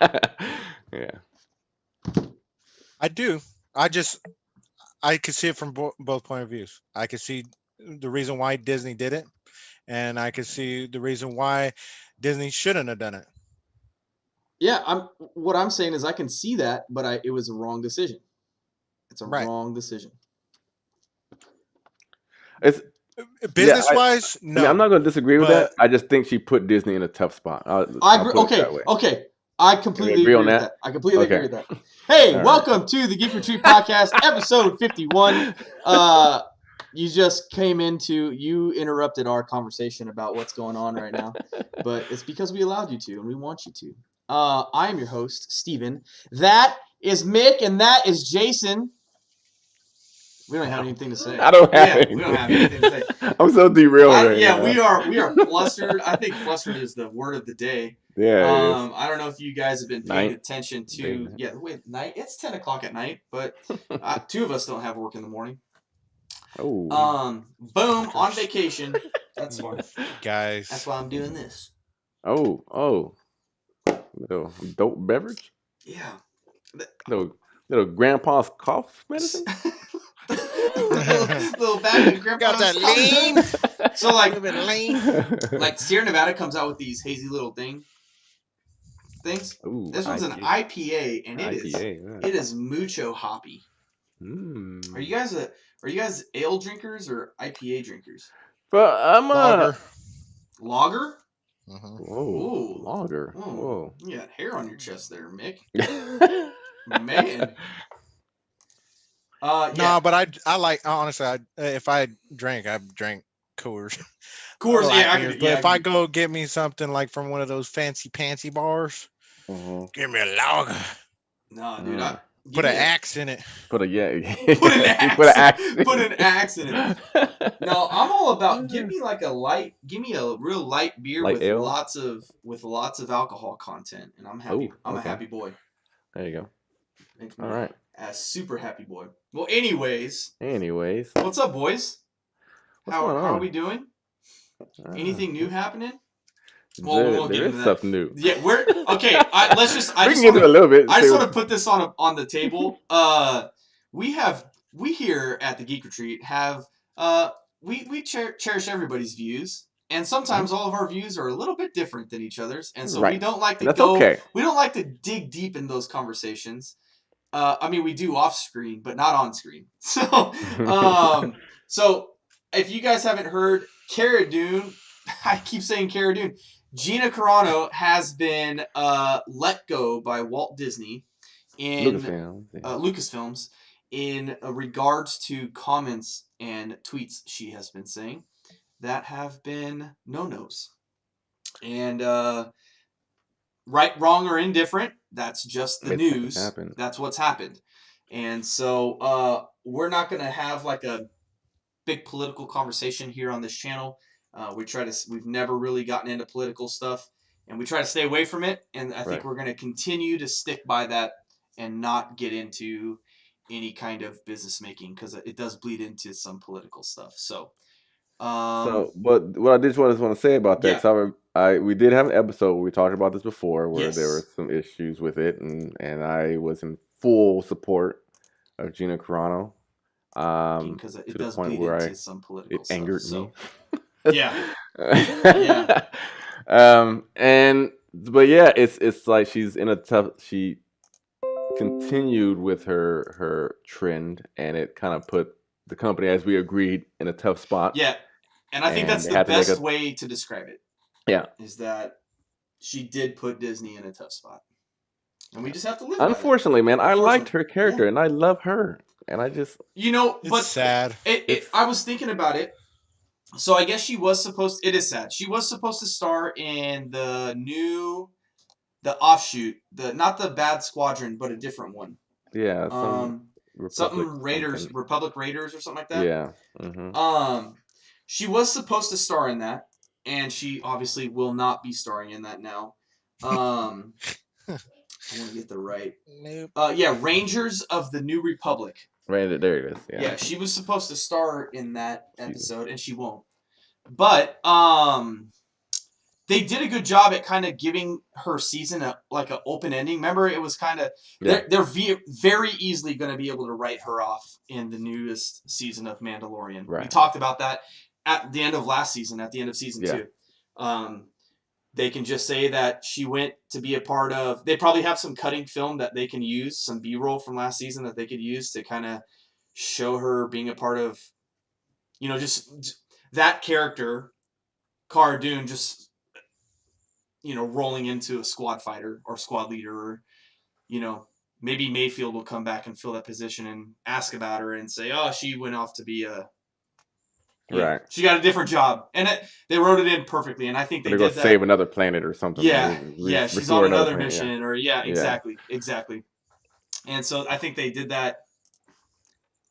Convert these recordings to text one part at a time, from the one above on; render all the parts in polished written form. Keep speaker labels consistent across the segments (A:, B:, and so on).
A: Yeah.
B: I do. I just I could see it from both point of views. I could see the reason why Disney did it, and I could see the reason why Disney shouldn't have done it.
C: Yeah, what I'm saying is I can see that, but it was a wrong decision. It's a
B: Right.
C: wrong decision.
A: It's yeah.
B: Business wise,
A: I mean, I'm
B: no.
A: not going to disagree with that.
B: But
A: I just think she put Disney in a tough spot.
C: I
A: I'll
C: agree.
A: put it that
C: Okay,
A: way.
C: okay. I
A: Can we
C: completely
A: agree on
C: agree with
A: that?
C: that. I completely agree
A: Okay.
C: with that. Hey,
A: All right.
C: welcome to the Geek Retreat Podcast, episode 51. You just you interrupted our conversation about what's going on right now, but it's because we allowed you to, and we want you to. I am your host, Steven. That is Mick, and that is Jason. We don't have anything to say.
A: I don't have
C: Yeah,
A: anything.
C: we don't have anything to say.
A: I'm so derailed right
C: Yeah,
A: now.
C: we are flustered. I think flustered is the word of the day.
A: Yeah, it is.
C: I don't know if you guys have been paying
A: Night.
C: attention
A: Day
C: to
A: night.
C: night. It's 10 o'clock at night, but two of us don't have work in the morning.
A: Oh.
C: Boom on vacation. That's fine.
B: guys,
C: That's why I'm doing this.
A: Oh. Little dope beverage.
C: Yeah.
A: Little grandpa's cough medicine.
C: little bag of
B: got
C: grandpa's
B: that lean,
C: cough. So
B: a little bit lean.
C: like Sierra Nevada comes out with these hazy little things.
A: Ooh,
C: This one's an
A: IPA.
C: IPA, and
A: Yeah.
C: it is mucho hoppy.
A: Mm.
C: Are you guys ale drinkers or IPA drinkers?
A: But I'm
B: Lager.
C: Lager?
B: Mm-hmm.
A: Whoa, lager. Whoa.
C: You got hair on your chest there, Mick.
A: Yeah.
C: Man. Yeah.
B: No, but I like honestly. If I drank, I drank Coors.
C: Coors,
B: light beers. But if I go get me something like from one of those fancy bars, give me a lager.
C: No, dude.
B: Put an axe in it.
A: Put an
C: axe. Put an axe in it. No, I'm all about give me a real light beer
A: light
C: with
A: ale?
C: lots of alcohol content, and I'm happy. I'm a happy boy.
A: There you go.
C: Makes me
A: all right.
C: A super happy boy. Well, anyways,
A: what's
C: up, boys? How are we doing? Anything new happening? Well, we won't get into that.
A: Stuff new.
C: Yeah, we're okay. Let's just.
A: We can get into it a little bit.
C: I just want to put this on the table. We here at the Geek Retreat have we cherish everybody's views, and sometimes all of our views are a little bit different than each other's, and so we don't like to We don't like to dig deep in those conversations. I mean, we do off screen, but not on screen. So, so if you guys haven't heard, Cara Dune, I keep saying Cara Dune. Gina Carano has been let go by Walt Disney in Lucasfilms in regards to comments and tweets she has been saying that have been no-nos. And right, wrong, or indifferent, that's just the news. That's what's happened. And so we're not going to have like a big political conversation here on this channel. We've never really gotten into political stuff, and we try to stay away from it. And I think we're going to continue to stick by that and not get into any kind of business making because it does bleed into some political stuff. So,
A: but what I just want to say about that,
C: Yeah.
A: so we did have an episode where we talked about this before, where there were some issues with it, and I was in full support of Gina Carano.
C: Because it does bleed into some political stuff.
A: It angered me.
C: Yeah.
A: But yeah, it's like she's in a tough. She continued with her trend, and it kind of put the company, as we agreed, in a tough spot.
C: Yeah, and I think that's the best way to describe it.
A: Yeah,
C: is that she did put Disney in a tough spot, and we just have to live.
A: Unfortunately, man, I liked her character, and I love her, and I just
B: it's sad.
C: I was thinking about it. So I guess she was supposed. It is sad. She was supposed to star in the offshoot, not the Bad Squadron, but a different one.
A: Yeah.
C: Something Raiders, Republic Raiders, or something like that.
A: Yeah. Mm-hmm.
C: She was supposed to star in that, and she obviously will not be starring in that now. I want to get the right.
B: Nope.
C: Yeah, Rangers of the New Republic.
A: Right, there it is.
C: Yeah, she was supposed to star in that episode, and she won't. But they did a good job at kind of giving her season an open ending. Remember, it was kind of they're very easily going to be able to write her off in the newest season of Mandalorian.
A: Right.
C: We talked about that at the end of last season, at the end of season 2. They can just say that she went to be a part of. They probably have some cutting film that they can use, some B-roll from last season that they could use to kind of show her being a part of, just that character, Cara Dune, just rolling into a squad fighter or squad leader, or maybe Mayfield will come back and fill that position and ask about her and say, oh, she went off to be a.
A: Right.
C: She got a different job, and they wrote it in perfectly. And I think they did
A: go
C: that.
A: Save another planet or something.
C: Yeah, she's on another mission, or exactly. And so I think they did that.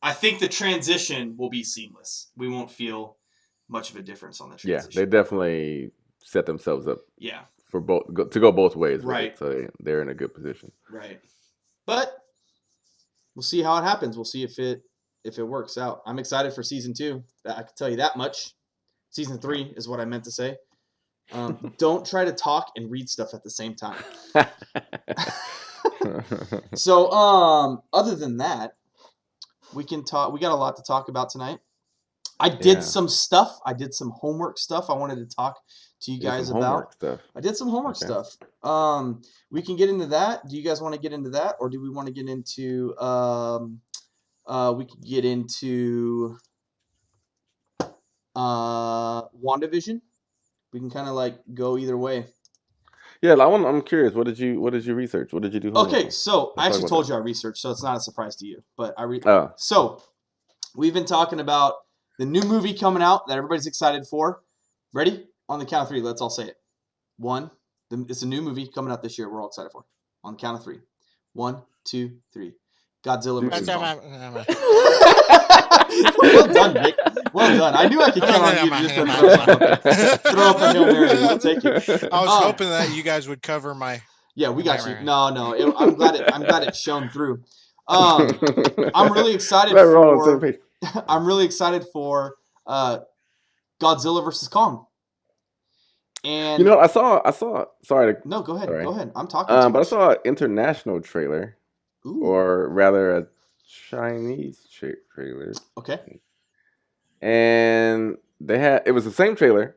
C: I think the transition will be seamless. We won't feel much of a difference on the transition.
A: Yeah, they definitely set themselves up.
C: Yeah.
A: For to go both ways.
C: Right.
A: So they're in a good position.
C: Right. But we'll see how it happens. We'll see if it works out. I'm excited for season 2. I can tell you that much. Season 3 is what I meant to say. Don't try to talk and read stuff at the same time. So, other than that, we can talk. We got a lot to talk about tonight. I did some stuff. I did some homework stuff. I wanted to talk to you guys about. I did some homework stuff. We can get into that. Do you guys want to get into that, or do we want to get into? We could get into WandaVision. We can kind of go either way.
A: Yeah, I'm curious. What did you research? What did you do?
C: Okay, so I actually told you I researched, so it's not a surprise to you. But So we've been talking about the new movie coming out that everybody's excited for. Ready? On the count of 3, let's all say it. 1. It's a new movie coming out this year. We're all excited for. On the count of 3. 1, 2, 3. Godzilla vs. Kong. Well done, Nick. Well done. I knew I could count on you just to throw up a Hail Mary. I'll take it.
B: I was hoping that you guys would cover my.
C: Yeah, we got you. No. I'm glad it shone through. I'm really excited for. I'm really excited for Godzilla vs. Kong. And
A: I saw. Sorry.
C: No, go ahead.
A: Sorry.
C: Go ahead. I'm talking.
A: But I saw an international trailer.
C: Ooh.
A: Or rather, a Chinese trailer.
C: Okay.
A: And it was the same trailer.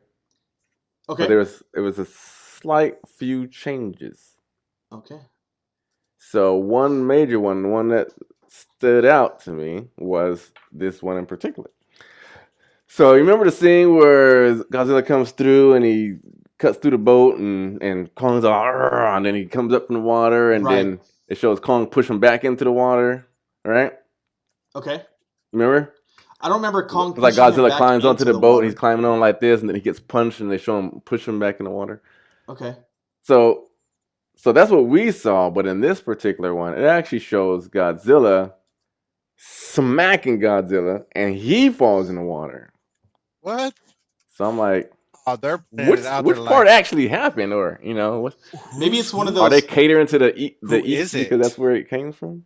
C: Okay.
A: But it was a slight few changes.
C: Okay.
A: So one major one that stood out to me was this one in particular. So you remember the scene where Godzilla comes through and he cuts through the boat and Kong's all, and then he comes up from the water and then it shows Kong push him back into the water, right?
C: Okay.
A: Remember?
C: I don't remember Kong.
A: It's like Godzilla climbs onto the boat and he's climbing on like this, and then he gets punched and they show him push him back in the water.
C: Okay.
A: So that's what we saw, but in this particular one, it actually shows Godzilla smacking Godzilla, and he falls in the water.
B: What?
A: So I'm like,
B: which
A: part actually happened, or
C: maybe it's one of those.
A: Are they catering to the East because that's where it came from?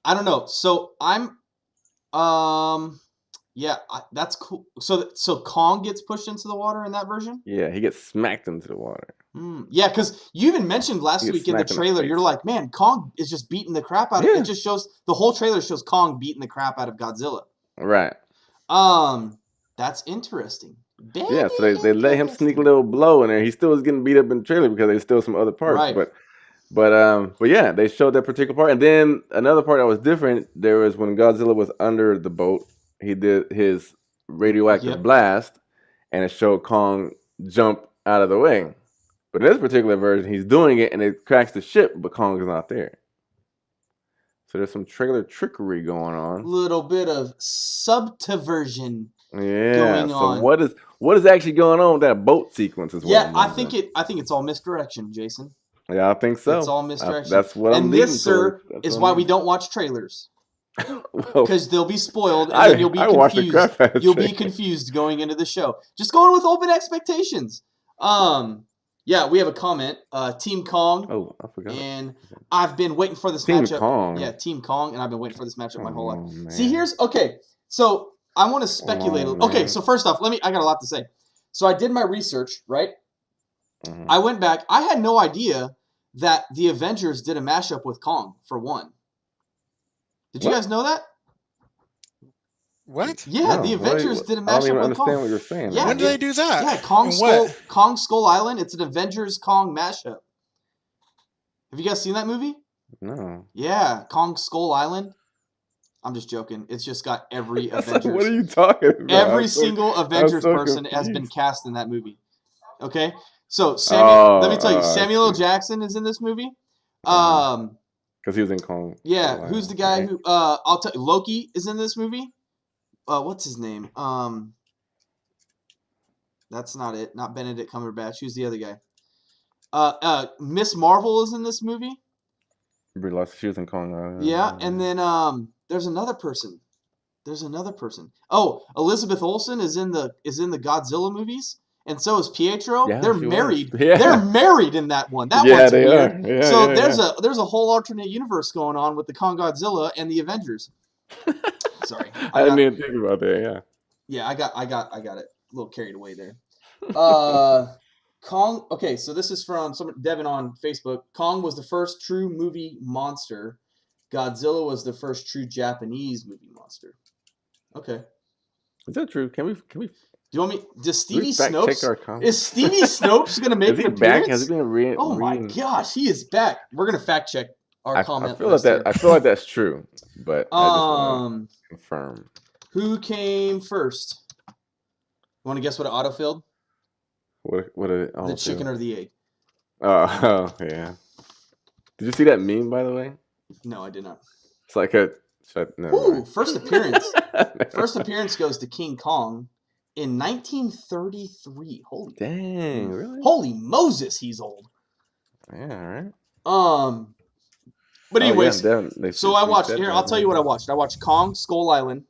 C: I don't know. So I'm, that's cool. So Kong gets pushed into the water in that version.
A: Yeah, he gets smacked into the water.
C: Yeah, because you even mentioned last week in the trailer, you're like, man, Kong is just beating the crap out of it. It just shows the whole trailer shows Kong beating the crap out of Godzilla.
A: Right.
C: That's interesting.
A: Yeah, so they let him sneak a little blow in there. He still was getting beat up in the trailer because there's still some other parts.
C: Right.
A: But yeah, they showed that particular part. And then another part that was different, there was when Godzilla was under the boat, he did his radioactive blast, and it showed Kong jump out of the way. But in this particular version, he's doing it, and it cracks the ship, but Kong is not there. So there's some trailer trickery going on.
C: A little bit of subversion.
A: Yeah.
C: Going on.
A: What is actually going on with that boat sequence?
C: I think it's all misdirection, Jason.
A: Yeah, I think so.
C: It's all misdirection.
A: That's what I'm
C: leaning this, sir, is why we don't watch trailers. Because they'll be spoiled, and then you'll be confused. You'll be confused going into the show. Just going with open expectations. Yeah, we have a comment. Team Kong.
A: Oh, I forgot.
C: And I've been waiting for this
A: matchup.
C: Team
A: Kong.
C: Yeah, Team Kong, and I've been waiting for this matchup my whole life.
A: Man.
C: See, so I want to speculate. Okay, so first off, I got a lot to say. So I did my research, right? I went back. I had no idea that the Avengers did a mashup with Kong for one. Did you guys know that?
B: What?
C: Yeah, the Avengers did a mashup with Kong.
A: I don't even understand what you're saying.
C: Yeah,
B: when did they do that?
C: Yeah, Kong Skull Island. It's an Avengers Kong mashup. Have you guys seen that movie?
A: No.
C: Yeah, Kong Skull Island. I'm just joking. It's just got every Avengers.
A: What are you talking about?
C: Every single Avengers person has been cast in that movie. Okay, so let me tell you, Samuel L. Jackson is in this movie.
A: Because he was in Kong.
C: Yeah, who's the guy who? I'll tell you, Loki is in this movie. What's his name? That's not it. Not Benedict Cumberbatch. Who's the other guy? Miss Marvel is in this movie.
A: She was in Kong.
C: Yeah, and then there's another person. Oh, Elizabeth Olsen is in the Godzilla movies, and so is Pietro.
A: Yeah,
C: they're married.
A: Yeah.
C: They're married in that one. That one's
A: they
C: weird.
A: Are. Yeah,
C: so there's a whole alternate universe going on with the Kong Godzilla and the Avengers. Sorry,
A: I didn't even think about that. Yeah.
C: Yeah, I got it. A little carried away there. Kong. Okay, so this is from Devin on Facebook. Kong was the first true movie monster. Godzilla was the first true Japanese movie monster. Okay.
A: Is that true? Can we?
C: Do you want me? Does Stevie Snopes? Is Stevie Snopes gonna make an appearance?
A: Back? Has he been
C: Oh my gosh, he is back. We're gonna fact check our comment.
A: I feel like that's true, but I just want to confirm.
C: Who came first? You want to guess what it autofilled? The chicken or the egg?
A: Oh, yeah. Did you see that meme, by the way?
C: No, I did not.
A: It's like
C: first appearance. First appearance goes to King Kong in 1933. Holy
A: dang, really?
C: Holy Moses, he's old.
A: Yeah, right.
C: But anyways, so I watched here. I'll tell you what I watched. I watched Kong Skull Island.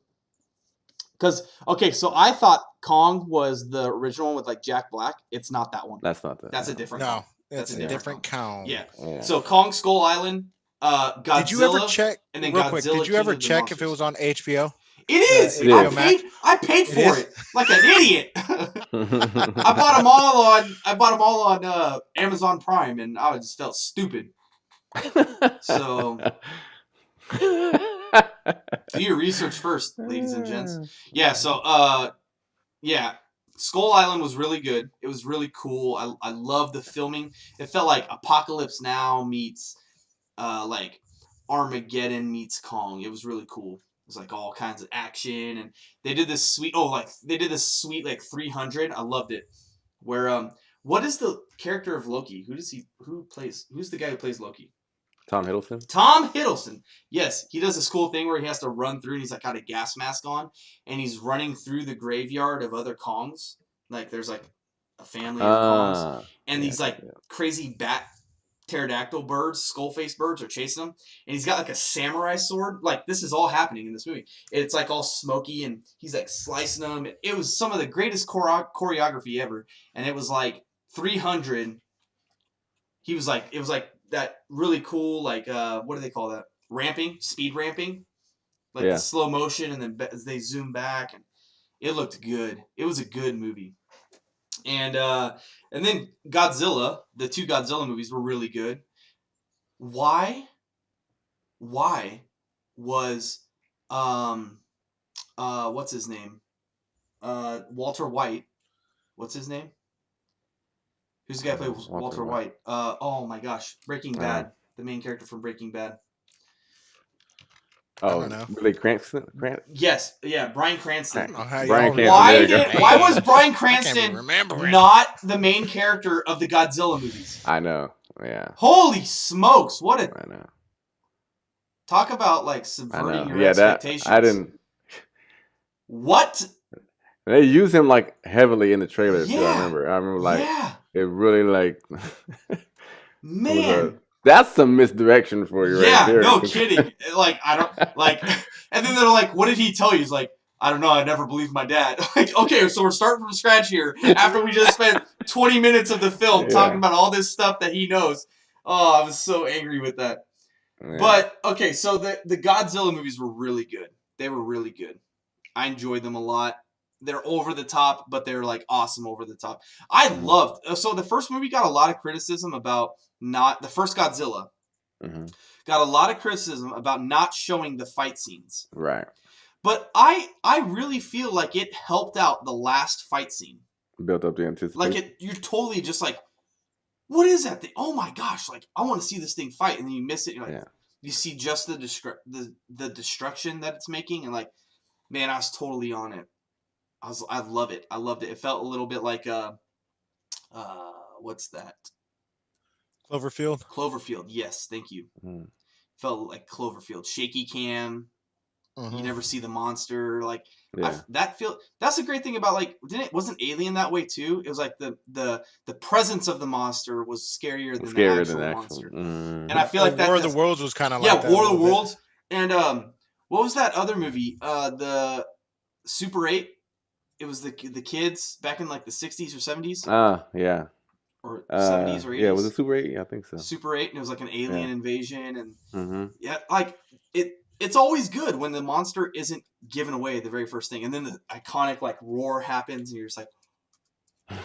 C: So I thought Kong was the original one with like Jack Black. It's not that one.
A: That's not that.
C: That's a different.
B: No, that's a different Kong.
C: Yeah. So Kong Skull Island, Godzilla.
B: Did you ever check?
C: And then
B: real
C: Godzilla,
B: quick, did you ever check if it was on HBO?
C: It is. I paid for it like an idiot. I bought them all on Amazon Prime, and I just felt stupid. So. Do your research first, ladies and gents. Yeah, so Skull Island was really good. It was really cool. I love the filming. It felt like Apocalypse Now meets like Armageddon meets Kong. It was really cool. It was like all kinds of action, and they did this sweet like 300. I loved it. Where what is the character of Loki? Who's the guy who plays Loki?
A: Tom Hiddleston?
C: Tom Hiddleston. Yes, he does this cool thing where he has to run through and he's like got a gas mask on and he's running through the graveyard of other Kongs. Like there's like a family of Kongs. And these crazy bat pterodactyl birds, skull-faced birds are chasing him. And he's got like a samurai sword. Like this is all happening in this movie. It's like all smoky and he's like slicing them. It was some of the greatest choreography ever. And it was like 300. It was like that really cool, like, what do they call that? Speed ramping. Like the slow motion and then they zoom back. And it looked good. It was a good movie. And then Godzilla, the two Godzilla movies were really good. Why was, what's his name? Walter White. What's his name? Who's the guy who plays Walter White? Oh my gosh, Breaking Bad. The main character from Breaking Bad.
A: Oh, I don't know. Billy Cranston?
C: Yes, yeah, Bryan Cranston.
A: Why
C: was Bryan Cranston not the main character of the Godzilla movies?
A: I know. Yeah.
C: Holy smokes!
A: I know.
C: Talk about like subverting your expectations.
A: I didn't.
C: What?
A: They use him like heavily in the trailer too. I remember like it really like.
C: Man.
A: That's some misdirection for you right there.
C: No kidding. Like, I don't, like, and then they're like, what did he tell you? He's like, I don't know, I never believed my dad. Like, okay, so we're starting from scratch here after we just spent 20 minutes of the film talking about all this stuff that he knows. Oh, I was so angry with that. Yeah. But, okay, so the Godzilla movies were really good. They were really good. I enjoyed them a lot. they're over the top, but they're like awesome over the top. I loved so the first movie got a lot of criticism about the first Godzilla got a lot of criticism about not showing the fight scenes.
A: Right.
C: But I really feel like it helped out the last fight scene.
A: Built up the anticipation.
C: Like you're totally just like, what is that thing? Oh my gosh! Like I want to see this thing fight, and then you miss it. And you're like, you see just the destruction that it's making, and like, man, I was totally on it. I love it. I loved it. It felt a little bit like what's that?
B: Cloverfield.
C: Cloverfield. Yes, thank you. Felt like Cloverfield. Shaky cam. You never see the monster. Like that's a great thing about like wasn't Alien that way too? It was like the presence of the monster was scarier than the actual monster. And I feel like that
B: War of the Worlds was kind of like
C: War of the Worlds. And what was that other movie? The Super 8. It was the kids back in like the 60s or 70s.
A: Yeah.
C: Or 70s or 80s.
A: Yeah, was it Super 8? I think so.
C: Super 8, and it was like an alien invasion, and like it's always good when the monster isn't given away the very first thing, and then the iconic like roar happens, and you're just like,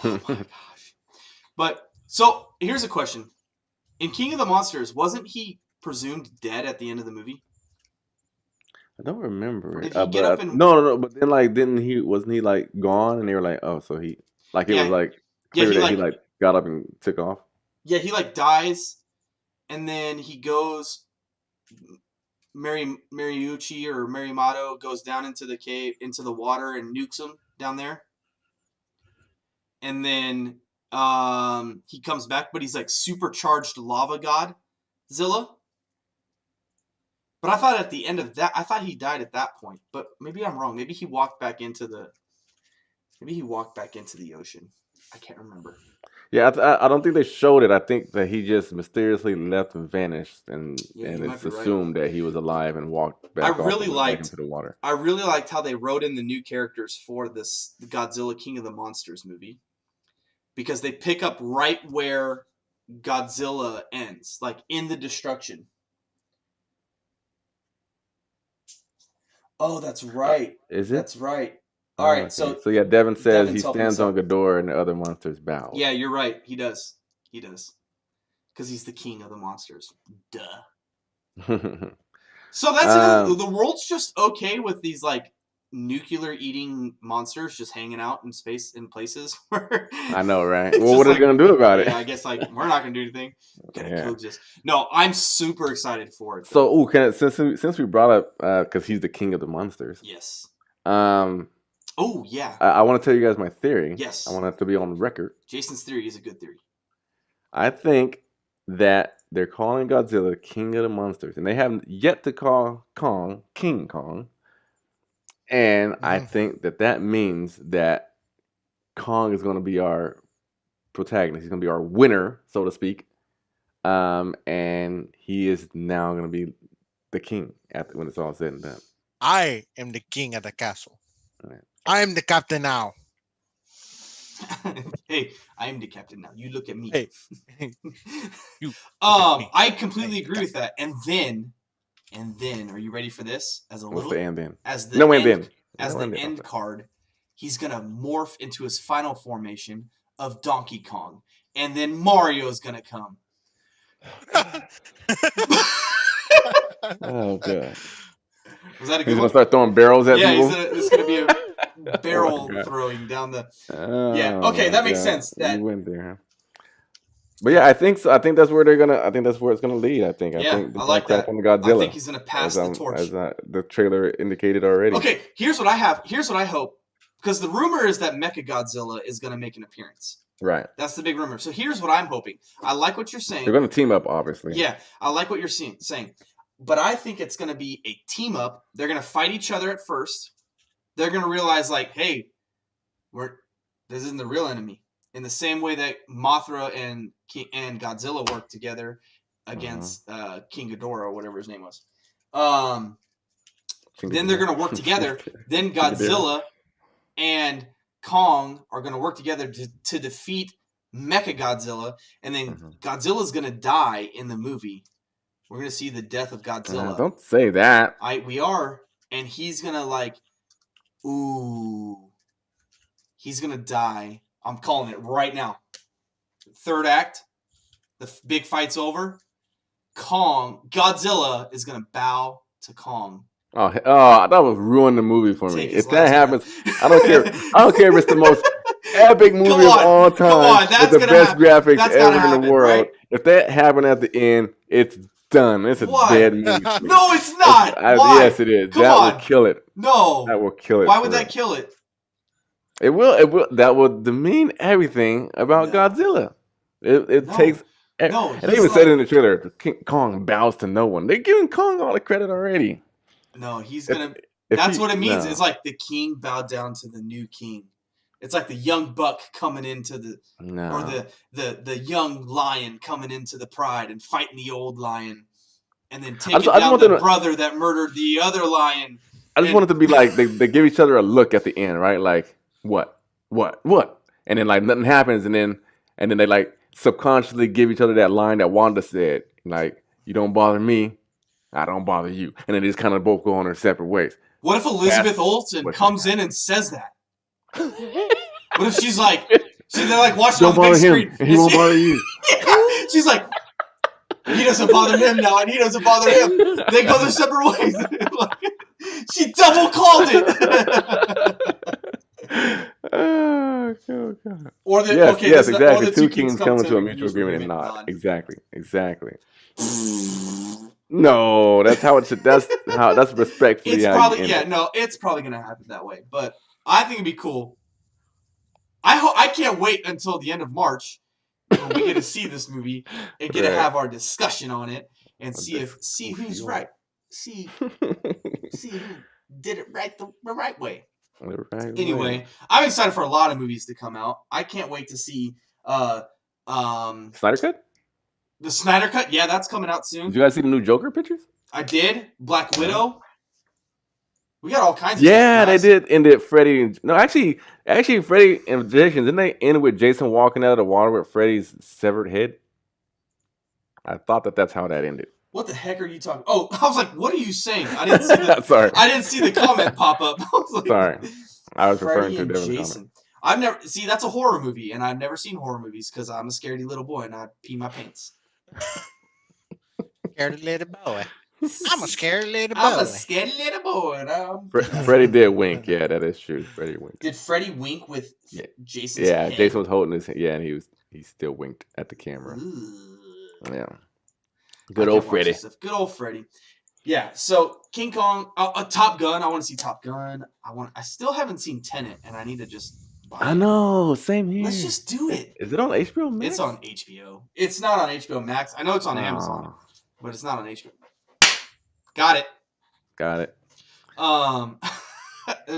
C: oh my gosh. But so here's a question: in King of the Monsters, wasn't he presumed dead at the end of the movie?
A: I don't remember.
C: Did he get up and...
A: No. But then, like, wasn't he like gone? And they were like, oh, so he like it was like clear that he like got up and took off. Yeah,
C: he like dies, and then he goes. Mariucci or Marimato goes down into the cave, into the water, and nukes him down there. And then he comes back, but he's like supercharged lava god Zilla. But I thought at the end of that, I thought he died at that point. But maybe I'm wrong. Maybe he walked back into the ocean. I can't remember.
A: Yeah, I don't think they showed it. I think that he just mysteriously left and vanished, and it's assumed that he was alive and walked back into the water.
C: I really liked how they wrote in the new characters for the Godzilla King of the Monsters movie, because they pick up right where Godzilla ends, like in the destruction. Oh, that's right.
A: Is it?
C: That's right. All right,
A: so yeah, Devin says he stands on Ghidorah and the other monsters bow.
C: Yeah, you're right. He does. Because he's the king of the monsters. Duh. So that's the world's just okay with these like nuclear eating monsters just hanging out in space in places where
A: I know, right? Well, what are they gonna do about it?
C: Yeah, I guess like we're not gonna do anything. We're gonna coexist. No, I'm super excited for it.
A: Though. So, since we brought up because he's the king of the monsters.
C: Yes.
A: Oh, yeah. I want to tell you guys my theory.
C: Yes.
A: I want it to be on record.
C: Jason's theory is a good theory.
A: I think that they're calling Godzilla King of the Monsters, and they haven't yet to call Kong King Kong. And I think that means that Kong is going to be our protagonist. He's going to be our winner, so to speak. And he is now going to be the king when it's all said and done.
B: I am the king of the castle. Right. I am the captain now.
C: Hey, I am the captain now. You look at me.
B: Hey.
C: I completely agree with that. And then, are you ready for this?
A: What's the and then?
C: As the end card, he's gonna morph into his final formation of Donkey Kong, and then Mario's gonna come.
A: Oh god.
C: Was that a good one?
A: He's gonna start throwing barrels at people?
C: Yeah, it's gonna be a barrel throwing down the. Okay, that makes sense. That
A: you went there, huh? But yeah, I think so. I think that's where they're gonna. I think that's where it's gonna lead. I think
C: I like that.
A: On the Godzilla.
C: I think he's gonna pass the torch,
A: as the trailer indicated already.
C: Okay, here's what I have. Here's what I hope, because the rumor is that Mechagodzilla is gonna make an appearance.
A: Right.
C: That's the big rumor. So here's what I'm hoping. I like what you're saying.
A: They're gonna team up, obviously.
C: Yeah, I like what you're saying. But I think it's going to be a team up. They're going to fight each other at first. They're going to realize, like, hey, this isn't the real enemy. In the same way that Mothra and Godzilla worked together against King Ghidorah or whatever his name was. Then they're going to work together. Then Godzilla and Kong are going to work together to defeat Mechagodzilla. And then Godzilla's going to die in the movie. We're going to see the death of Godzilla.
A: Don't say that.
C: We are. And he's going to like, ooh. He's gonna die. I'm calling it right now. Third act, the big fight's over. Godzilla is gonna bow to Kong.
A: Oh, that would ruin the movie for me. If that happens, I don't care. I don't care if it's the most epic movie of all time. Come on, that's with the best graphics ever in the world. Right? If that happened at the end, it's done. It's a dead movie.
C: No, it's not. Why?
A: Yes, it is. That will kill it.
C: No,
A: that will kill it.
C: Why would that kill it?
A: It will. It will. That will demean everything about Godzilla. It takes. No, and they even said it in the trailer. King Kong bows to no one. They're giving Kong all the credit already.
C: No, he's gonna. That's what it means. No. It's like the king bowed down to the new king. It's like the young buck coming into the, or the young lion coming into the pride and fighting the old lion, and then taking down the brother that murdered the other lion.
A: I just want it to be like they give each other a look at the end, right? Like what, and then like nothing happens, and then they like subconsciously give each other that line that Wanda said, like you don't bother me, I don't bother you, and then they just kind of both go on their separate ways.
C: What if Elizabeth Olsen comes in and says that? What if she's like watching on the big screen?
A: And he won't bother you.
C: Yeah. She's like, he doesn't bother him now, and he doesn't bother him. They go their separate ways. She double called it.
A: Oh God.
C: Or the
A: yes, exactly. Two kings come to a mutual agreement and nod. Exactly. No, that's how it should. That's respectfully.
C: It's probably it's probably gonna happen that way. But I think it'd be cool. I can't wait until the end of March when we get to see this movie and get to have our discussion on it and see who's right. See who did it right the right way. Anyway, I'm excited for a lot of movies to come out. I can't wait to see
A: Snyder Cut?
C: The Snyder Cut, yeah, that's coming out soon.
A: Did you guys see the new Joker pictures?
C: I did. Black Widow. We got all kinds of
A: stuff, they did end it Freddy. No, actually Freddy and Jason, didn't they end with Jason walking out of the water with Freddy's severed head? I thought that's how that ended.
C: What the heck are you talking? Oh, I was like, what are you saying? I didn't see the
A: Sorry.
C: I didn't see the comment pop up. I was like,
A: sorry. I was
C: Freddy
A: referring to
C: and Jason. Comment. That's a horror movie, and I've never seen horror movies because I'm a scaredy little boy and I pee my pants.
B: Scaredy little boy. I'm a scaredy little boy.
C: I'm a scaredy little boy.
A: Freddie did wink. Yeah, that is true. Freddie winked.
C: Did Freddie wink with Jason's
A: head?
C: Yeah,
A: Jason was holding his head. Yeah, and he still winked at the camera.
C: Ooh.
A: Yeah. Good old Freddie.
C: Good old Freddie. Yeah. So King Kong, Top Gun. I want to see Top Gun. I still haven't seen Tenet, and I need to just.
A: I know. Same here.
C: Let's just do it.
A: Is it on HBO Max?
C: It's on HBO. It's not on HBO Max. I know it's on Amazon, but it's not on HBO. Got it.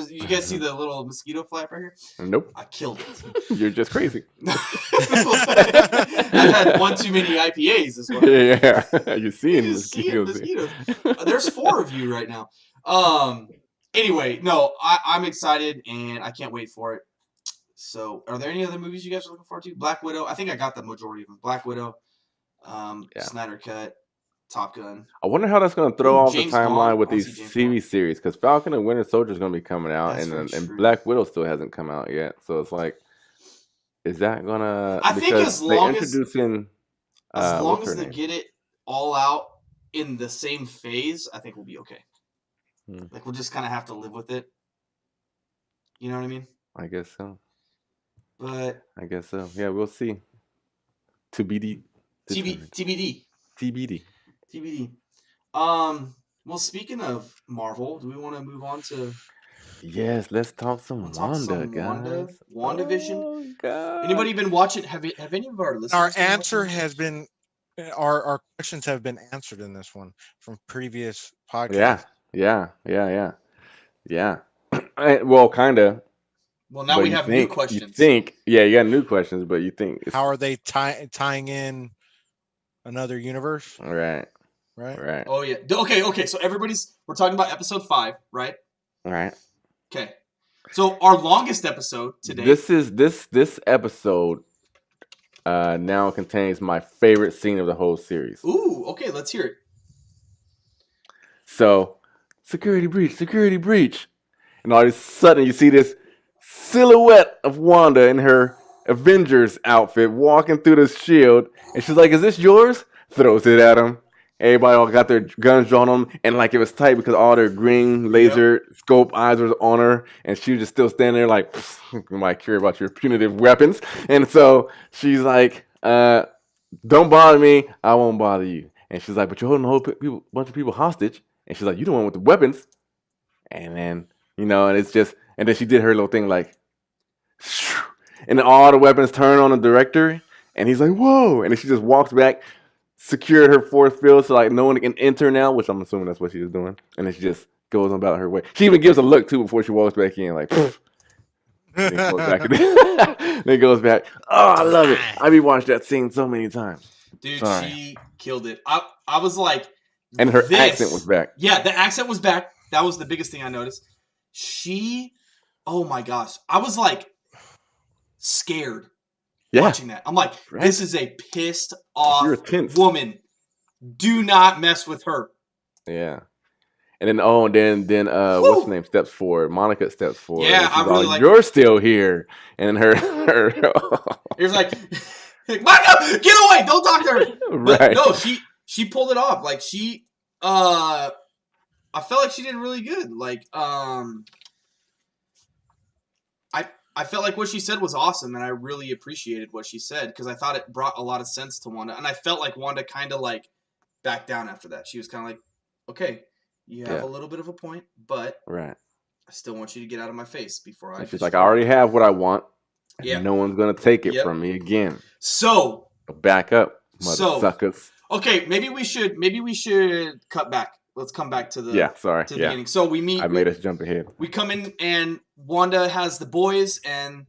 C: You guys see the little mosquito flap right here?
A: Nope.
C: I killed it.
A: You're just crazy.
C: I've had one too many IPAs as well.
A: Yeah. You're seeing mosquitoes.
C: There's 4 of you right now. Anyway, no, I'm excited and I can't wait for it. So, are there any other movies you guys are looking forward to? Black Widow. I think I got the majority of them. Black Widow, Snyder Cut, Top Gun.
A: I wonder how that's going to throw off the timeline with these TV series, because Falcon and Winter Soldier is going to be coming out, and Black Widow still hasn't come out yet. So it's like, is that going to?
C: I think as long as they get it all out in the same phase, I think we'll be okay. Like we'll just kind of have to live with it. You know what I mean?
A: I guess so.
C: But
A: I guess so. Yeah, we'll see. TBD.
C: Well, speaking of Marvel, do we want to move on to?
A: Yes, let's talk some Wanda, guys.
C: WandaVision.
A: Oh, God.
C: Anybody been watching? Have any of our listeners?
B: Our answer has been. Our questions have been answered in this one from previous podcasts.
A: Yeah. Well, kind of.
C: Well, now we have new questions.
A: You got new questions, but you think
B: how are they tying in another universe?
A: Right.
C: Oh yeah. Okay. So we're talking about episode 5, right?
A: Right.
C: Okay. So our longest episode today.
A: This episode now contains my favorite scene of the whole series.
C: Ooh. Okay. Let's hear it.
A: So, security breach, and all of a sudden you see this silhouette of Wanda in her Avengers outfit walking through the shield, and she's like, "Is this yours?" Throws it at him. Everybody all got their guns drawn on them, and like it was tight because all their green laser scope eyes was on her, and she was just still standing there like, "You might care about your punitive weapons." And so she's like, "Don't bother me. I won't bother you." And she's like, "But you're holding a whole bunch of people hostage." And she's like, "You the one with the weapons." And then and it's just, and then she did her little thing like, and then all the weapons turn on the director, and he's like, "Whoa!" And then she just walks back, secured her force field so like no one can enter now, which I'm assuming that's what she was doing. And then she just goes about her way. She even gives a look too before she walks back in, like, then goes back. Then goes back. Oh, I love it. I be watched that scene so many times.
C: Dude, she killed it. I was like,
A: and her accent was back.
C: Yeah, the accent was back. That was the biggest thing I noticed. Oh my gosh, I was like scared watching that. I'm like, this is a pissed off woman. Do not mess with her.
A: Yeah. And then what's her name steps forward? Monica steps forward.
C: Yeah, I really like.
A: You're still here, and her.
C: It was like, Monica, get away! Don't talk to her. But
A: right?
C: No, she pulled it off. Like I felt like she did really good. Like I felt like what she said was awesome, and I really appreciated what she said because I thought it brought a lot of sense to Wanda, and I felt like Wanda kind of like backed down after that. She was kind of like, okay, you have a little bit of a point, but I still want you to get out of my face before I.
A: She's like, I already have what I want. And no one's gonna take it from me again.
C: So
A: back up, mother suckers.
C: Okay, maybe we should cut back. Let's come back to the the beginning. So we meet.
A: I made us jump ahead.
C: We come in and Wanda has the boys, and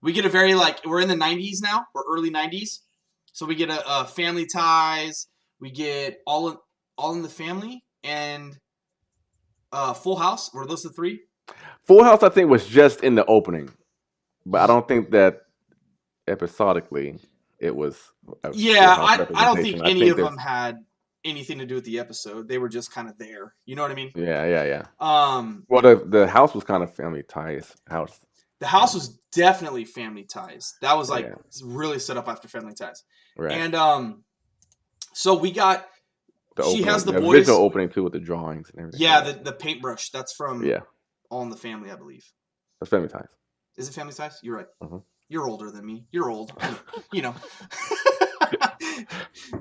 C: we get a very we're in the 90s now. We're early 90s, so we get a Family Ties. We get all in the Family and Full House. Were those the three?
A: Full House, I think, was just in the opening, but I don't think that episodically it was.
C: I don't think any of them had anything to do with the episode. They were just kind of there. You know what I mean?
A: Yeah. Well, the house was kind of Family Ties house.
C: The house was definitely Family Ties. That was really set up after Family Ties. Right. And so we got. She has the boys.
A: Visual opening too with the drawings and everything.
C: Yeah, the paintbrush. That's from All in the Family, I believe.
A: That's Family Ties.
C: Is it Family Ties? You're right. Uh-huh. You're older than me. You're old. You know.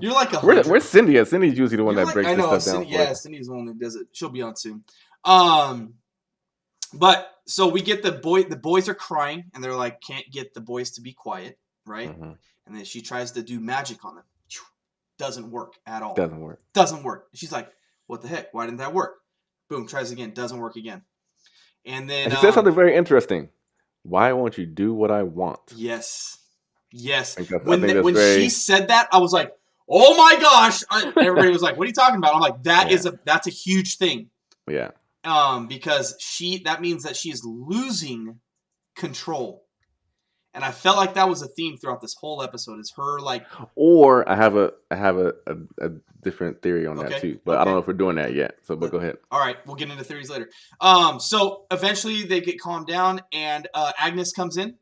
C: You're like a.
A: Where's Cindy at? Cindy's usually the one that breaks this stuff down.
C: Yeah, Cindy's the one that does it. She'll be on soon. But so we get the boys are crying, and they're like, can't get the boys to be quiet, right? Mm-hmm. And then she tries to do magic on them. Doesn't work at all. Doesn't work. She's like, what the heck? Why didn't that work? Boom, tries again. Doesn't work again. And then
A: she said something very interesting. Why won't you do what I want?
C: Yes. When she said that, I was like, oh my gosh. Everybody was like, what are you talking about? I'm like, that's a huge thing.
A: Yeah.
C: Because that means that she is losing control. And I felt like that was a theme throughout this whole episode. Is her like?
A: Or I have a different theory on that too, but I don't know if we're doing that yet. So, but go ahead.
C: All right, we'll get into theories later. So eventually they get calmed down, and Agnes comes in,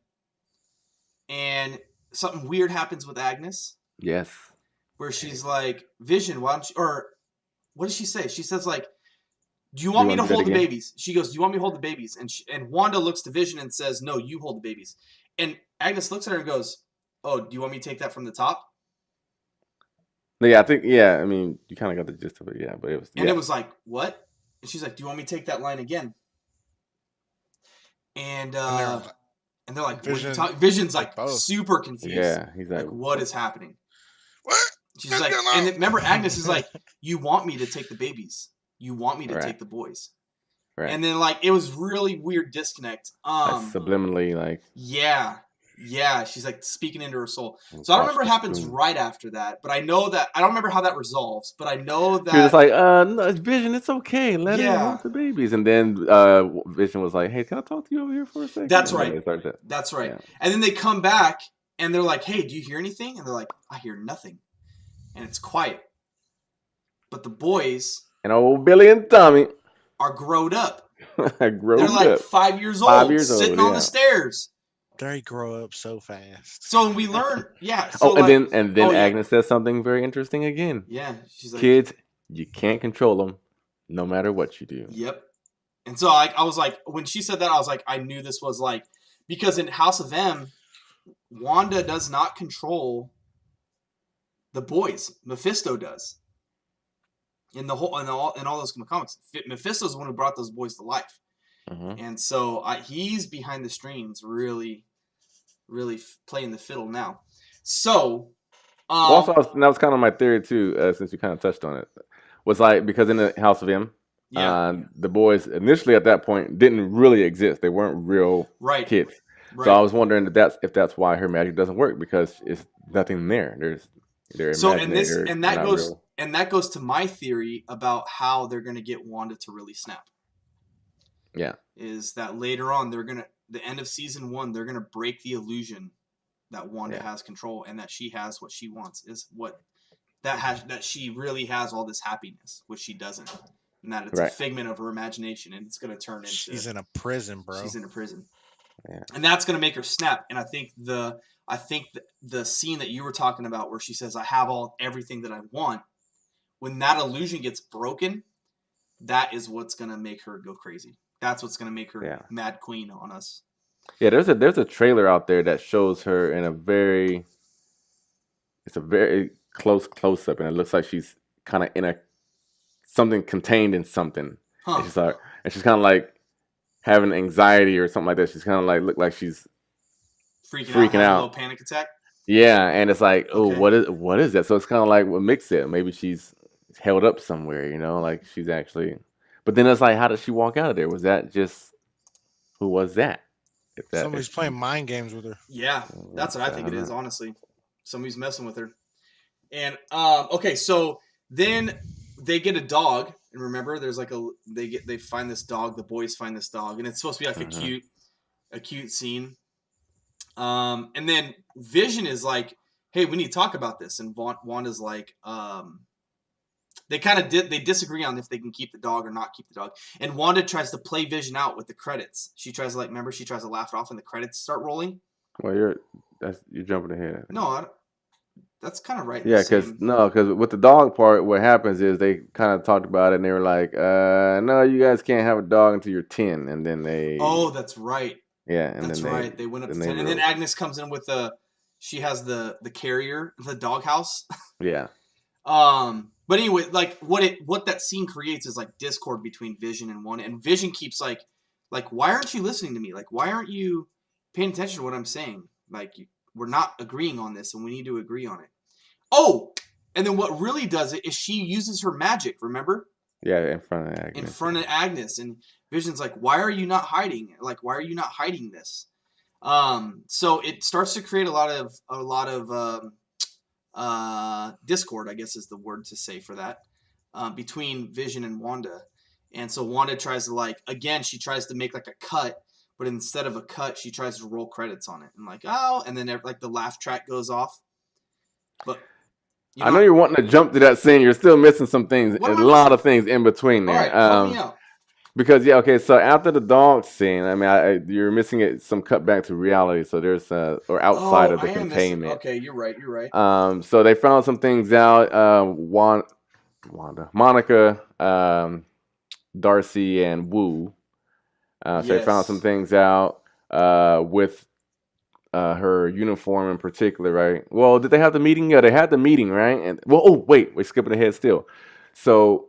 C: and something weird happens with Agnes.
A: Yes.
C: Where she's like, Vision, why don't you? Or what does she say? She says like, do you want me to hold the babies? She goes, do you want me to hold the babies? And Wanda looks to Vision and says, no, you hold the babies. And Agnes looks at her and goes, oh, do you want me to take that from the top?
A: Yeah, I think, I mean, you kind of got the gist of it, but it was...
C: And it was like, what? And she's like, do you want me to take that line again? And they're like, Vision's like super confused.
A: Yeah, he's like,
C: what is happening?
B: What?
C: She's like, and remember, Agnes is like, you want me to take the babies. You want me to take the boys. Right. And then, it was really weird disconnect.
A: Subliminally,
C: Yeah. She's, speaking into her soul. So I don't remember what happens right after that, but I know that... I don't remember how that resolves, but I know that...
A: She was like, no, Vision, it's okay. Let her hold the babies. And then Vision was like, hey, can I talk to you over here for a second?
C: That's right. That's right. Yeah. And then they come back, and they're like, hey, do you hear anything? And they're like, I hear nothing. And it's quiet. But the boys...
A: And old Billy and Tommy...
C: are growed up. They're like 5 years old, 5 years sitting on the stairs.
B: They grow up so fast.
C: So we learn, yeah. So
A: and then Agnes says something very interesting again.
C: Yeah, she's like,
A: kids, you can't control them, no matter what you do.
C: Yep. And so I was like, when she said that, I was like, I knew this was like, because in House of M, Wanda does not control the boys. Mephisto does. In all those comics, Mephisto's the one who brought those boys to life, and so he's behind the strings, really, really playing the fiddle now. So,
A: also, that was kind of my theory too, since you kind of touched on it. Was like because in the House of M, the boys initially at that point didn't really exist; they weren't real kids. Right. So I was wondering if that's why her magic doesn't work, because it's nothing there. They're
C: that goes to my theory about how they're going to get Wanda to really snap.
A: Yeah,
C: is that later on the end of season 1, they're gonna break the illusion that Wanda has control and that she has what she wants, is what that she really has all this happiness, which she doesn't, and that it's a figment of her imagination, and it's gonna turn into
B: she's in a prison, bro.
C: She's in a prison, and that's gonna make her snap. And I think the scene that you were talking about, where she says, "I have everything that I want," when that illusion gets broken, that is what's gonna make her go crazy. That's what's gonna make her mad queen on us.
A: Yeah, there's a trailer out there that shows her in a very close up, and it looks like she's kind of in something contained in something. And she's kind of like having anxiety or something like that. She's kind of like look like she's freaking out. A
C: little panic attack.
A: Yeah, and it's like, what is that? So it's kind of like what Mick said. Maybe she's held up somewhere, like she's actually. But then it's like, how did she walk out of there? Was that just who was that?
B: Somebody's playing mind games with her.
C: Yeah, that's what I think it is. Honestly, somebody's messing with her. And so then they get a dog, and remember, there's like they find this dog. The boys find this dog, and it's supposed to be like a cute scene. And then Vision is like, "Hey, we need to talk about this." And Wanda's like, they kind of they disagree on if they can keep the dog or not keep the dog. And Wanda tries to play Vision out with the credits. She tries to she tries to laugh it off, and the credits start rolling.
A: Well, you're jumping ahead.
C: No, that's kind of right.
A: Yeah, because with the dog part, what happens is they kind of talked about it, and they were like, "No, you guys can't have a dog until you're 10." And then they.
C: Oh, that's right.
A: Yeah, and
C: that's right. They went up to 10, and then Agnes comes in with she has the carrier, the doghouse.
A: Yeah.
C: But anyway, like what that scene creates is like discord between Vision and Wanda, and Vision keeps like, why aren't you listening to me? Like, why aren't you paying attention to what I'm saying? Like, we're not agreeing on this, and we need to agree on it. Oh, and then what really does it is she uses her magic. Remember?
A: Yeah, in front of
C: Agnes, and Vision's like, why are you not hiding? Like, why are you not hiding this? So it starts to create a lot of discord, I guess is the word to say for that, between Vision and Wanda. And so Wanda tries to she tries to make like a cut, but instead of a cut, she tries to roll credits on it, and and then like the laugh track goes off. But
A: I know you're wanting to jump to that scene. You're still missing some things, a lot of things in between there.
C: All right, help me out.
A: Because so after the dog scene, I mean, you're missing it. Some cut back to reality. So there's or outside of the containment.
C: Okay, you're right.
A: So they found some things out. Wanda, Monica, Darcy, and Wu. So they found some things out with her uniform in particular, right? Well, did they have the meeting? Yeah, they had the meeting, right? And wait, we're skipping ahead still. So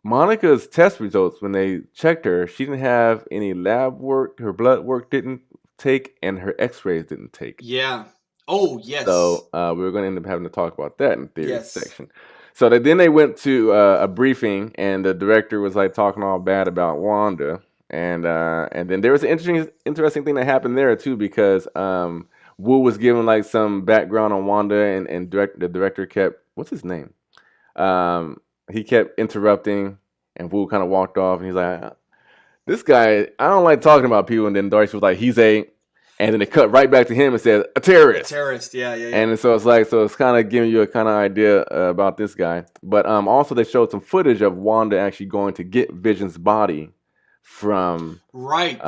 A: Monica's test results, when they checked her, she didn't have any lab work. Her blood work didn't take, and her X-rays didn't take.
C: Yeah. Oh, yes.
A: So we were going to end up having to talk about that in the theory section. So then they went to a briefing, and the director was like talking all bad about Wanda, and then there was an interesting thing that happened there too, because Wu was giving like some background on Wanda, and the director kept, what's his name? He kept interrupting, and Wu kind of walked off, and he's like, "This guy, I don't like talking about people." And then Darcy was like, and then it cut right back to him and said, "A terrorist."
C: A terrorist, yeah.
A: And so it's kind of giving you a kind of idea about this guy. But also they showed some footage of Wanda actually going to get Vision's body from
C: right.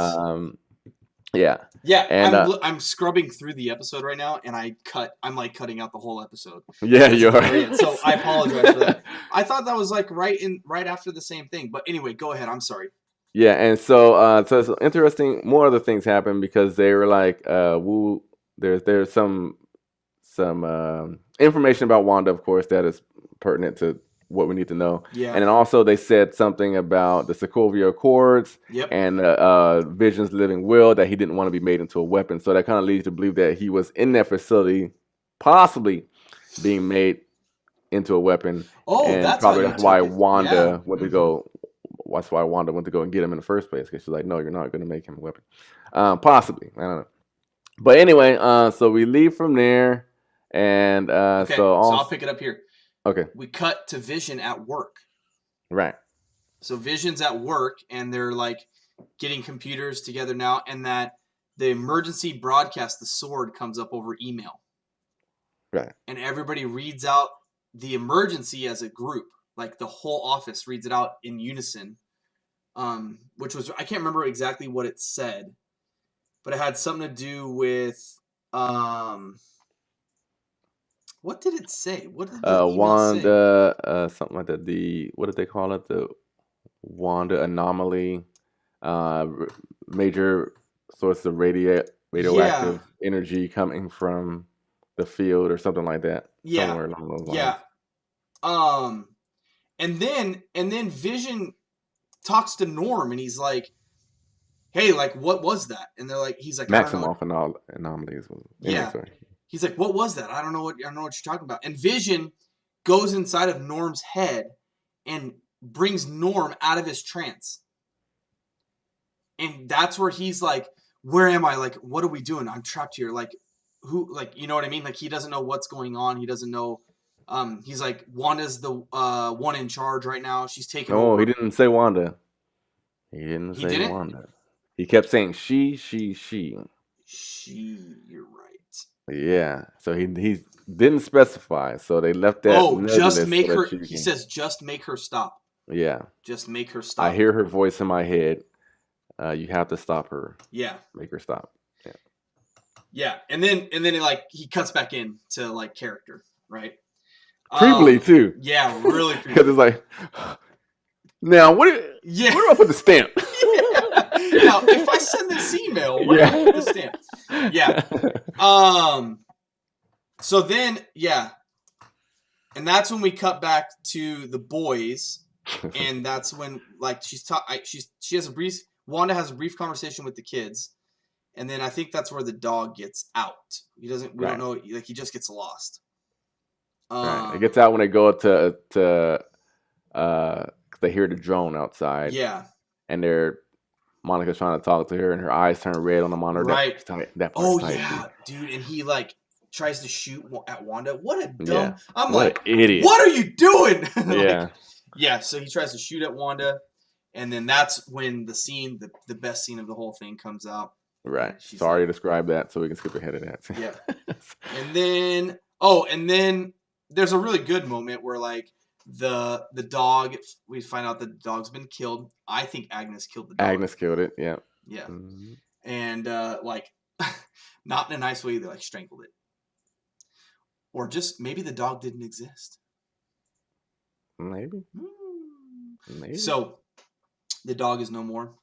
A: Yeah.
C: Yeah,
A: and
C: I'm scrubbing through the episode right now, and I'm like cutting out the whole episode.
A: Yeah, you're right.
C: So I apologize for that. I thought that was like right after the same thing. But anyway, go ahead. I'm sorry.
A: Yeah, and so it's interesting. More other things happen because they were like, "Woo." There's some information about Wanda, of course, that is pertinent to what we need to know.
C: Yeah.
A: And then also they said something about the Sokovia Accords.
C: Yep.
A: And Vision's living will, that he didn't want to be made into a weapon. So that kind of leads you to believe that he was in that facility, possibly being made into a weapon.
C: Oh,
A: and
C: that's
A: probably that's why Wanda
C: went
A: to go. That's why Wanda went to go and get him in the first place, because she's like, no, you're not going to make him a weapon. Possibly, I don't know. But anyway, so we leave from there, and
C: okay,
A: so
C: I'll pick it up here.
A: Okay.
C: We cut to Vision at work.
A: Right.
C: So Vision's at work, and they're like getting computers together now, and that the emergency broadcast, the sword, comes up over email.
A: Right.
C: And everybody reads out the emergency as a group. Like the whole office reads it out in unison. Which was, I can't remember exactly what it said, but it had something to do with what did it say? What did the
A: Wanda say? Something like that. What did they call it? The Wanda anomaly, major source of radioactive energy coming from the field or something like that.
C: Yeah.
A: Somewhere along those lines.
C: Yeah. And then Vision talks to Norm, and he's like, hey, like, what was that? And they're like, he's like,
A: Maximoff anomalies.
C: Yeah. He's like, what was that? I don't know what you're talking about. And Vision goes inside of Norm's head and brings Norm out of his trance. And that's where he's like, where am I? Like, what are we doing? I'm trapped here. Like, who, like, you know what I mean? Like, he doesn't know what's going on. He doesn't know. He's like, Wanda's the one in charge right now. She's taking over.
A: No, he didn't say Wanda. He didn't? Wanda. He kept saying she.
C: She, you're right.
A: Yeah. So he didn't specify. So they left that.
C: Oh, just make her. He says, just make her stop.
A: Yeah.
C: Just make her stop.
A: I hear her voice in my head. You have to stop her.
C: Yeah.
A: Make her stop. Yeah.
C: Yeah, and then he cuts back in to like character, right?
A: Creepily too.
C: Yeah, really creepy.
A: Because it's like, now where do I put the stamp?
C: Yeah. Now, if I send this email, where do I put the stamp? Yeah. So then, and that's when we cut back to the boys, and that's when like Wanda has a brief conversation with the kids, and then I think that's where the dog gets out. We don't know, like he just gets lost.
A: Right. It gets out when they go to they hear the drone outside.
C: Yeah.
A: And Monica's trying to talk to her, and her eyes turn red on the monitor.
C: Right.
A: That part's
C: dude. And he like tries to shoot at Wanda. What a dumb. I'm
A: what
C: like,
A: an idiot.
C: What are you doing?
A: Yeah.
C: Yeah. So he tries to shoot at Wanda, and then that's when the scene, the best scene of the whole thing, comes out.
A: Right. Sorry to describe that, so we can skip ahead of that.
C: Yeah. And then there's a really good moment where like the dog, we find out the dog's been killed. I think Agnes killed the dog.
A: Agnes killed it. Yeah.
C: Yeah. Mm-hmm. And like, not in a nice way. They like strangled it, or just maybe the dog didn't exist.
A: Maybe.
C: So the dog is no more,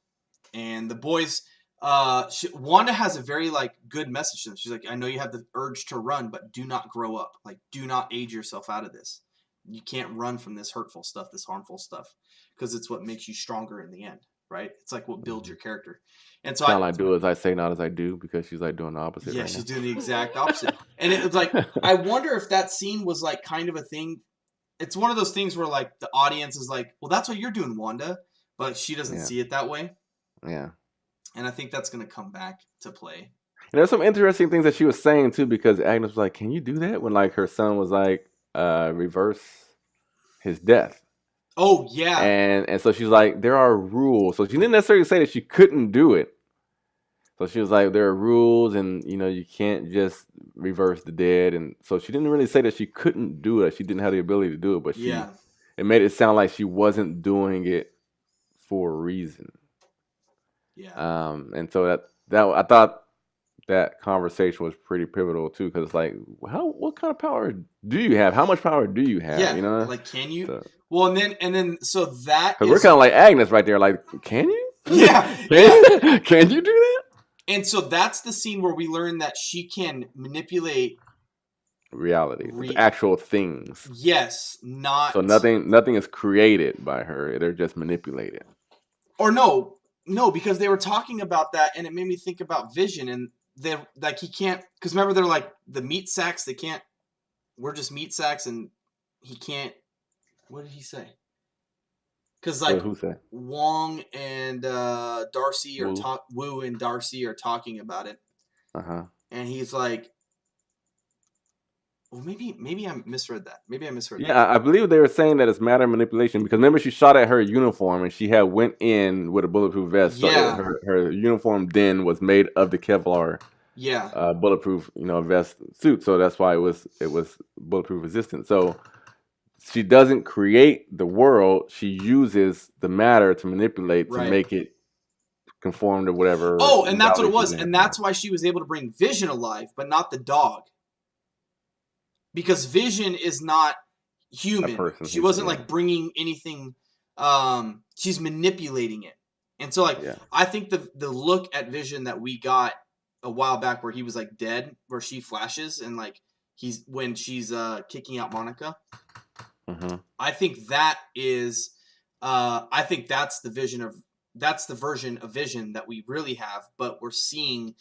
C: and the boys. Wanda has a very like good message to them. She's like, I know you have the urge to run, but do not grow up. Like, do not age yourself out of this. You can't run from this hurtful stuff, this harmful stuff, because it's what makes you stronger in the end, right? It's like what builds your character. And so
A: I do as I say, not as I do, because she's like doing the opposite.
C: Yeah,
A: right
C: she's
A: now.
C: doing the exact opposite. And it was like, I wonder if that scene was like kind of a thing. It's one of those things where like the audience is like, well, that's what you're doing, Wanda, but she doesn't see it that way.
A: Yeah.
C: And I think that's going to come back to play.
A: And there's some interesting things that she was saying too, because Agnes was like, "Can you do that?" When like her son was like, reverse his death.
C: Oh yeah.
A: And so she's like, there are rules. So she didn't necessarily say that she couldn't do it. So she was like, there are rules, and you can't just reverse the dead. And so she didn't really say that she couldn't do it. She didn't have the ability to do it, but it made it sound like she wasn't doing it for a reason.
C: Yeah.
A: And so that I thought that conversation was pretty pivotal too, because like, what kind of power do you have? How much power do you have?
C: Yeah,
A: You know,
C: like can you?
A: so,
C: Well, and then so that
A: because we're
C: is
A: kind of like Agnes right there. Like, can you?
C: yeah,
A: Can you do that?
C: And so that's the scene where we learn that she can manipulate
A: Reality, the actual things.
C: Yes, not.
A: So nothing is created by her. They're just manipulated.
C: Or no, because they were talking about that, and it made me think about Vision, and they're like he can't, because remember they're like the meat sacks. They can't. We're just meat sacks, and he can't. What did he say? Because like
A: who said?
C: Wong and Darcy are Wu and Darcy are talking about it. And he's like, well, maybe I misread that. Maybe I misheard that.
A: Yeah, I believe they were saying that it's matter manipulation because remember she shot at her uniform and she had went in with a bulletproof vest.
C: Yeah.
A: So her uniform then was made of the Kevlar.
C: Yeah.
A: Bulletproof, vest suit. So that's why it was bulletproof resistant. So she doesn't create the world. She uses the matter to manipulate to make it conform to whatever.
C: Oh, and that's what it was. And that's why she was able to bring Vision alive, but not the dog. Because Vision is not human. She wasn't like bringing anything. She's manipulating it. And so like I think the look at Vision that we got a while back where he was like dead, where she flashes and like when she's kicking out Monica. Mm-hmm. I think that is I think that's the version of Vision that we really have, but we're seeing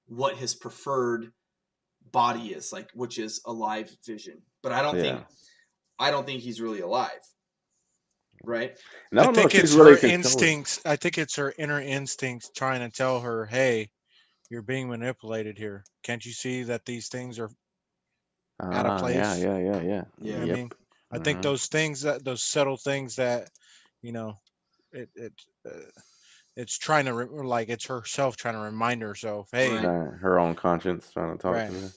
C: what his preferred body is, like, which is a live Vision. But I don't think he's really alive. Right?
B: I think it's her instincts. I think it's her inner instincts trying to tell her, hey, you're being manipulated here. Can't you see that these things are out of place?
A: Yeah.
B: I mean, I think those things, those subtle things that, it's trying to like it's herself trying to remind herself, hey,
A: her own conscience trying to talk to her.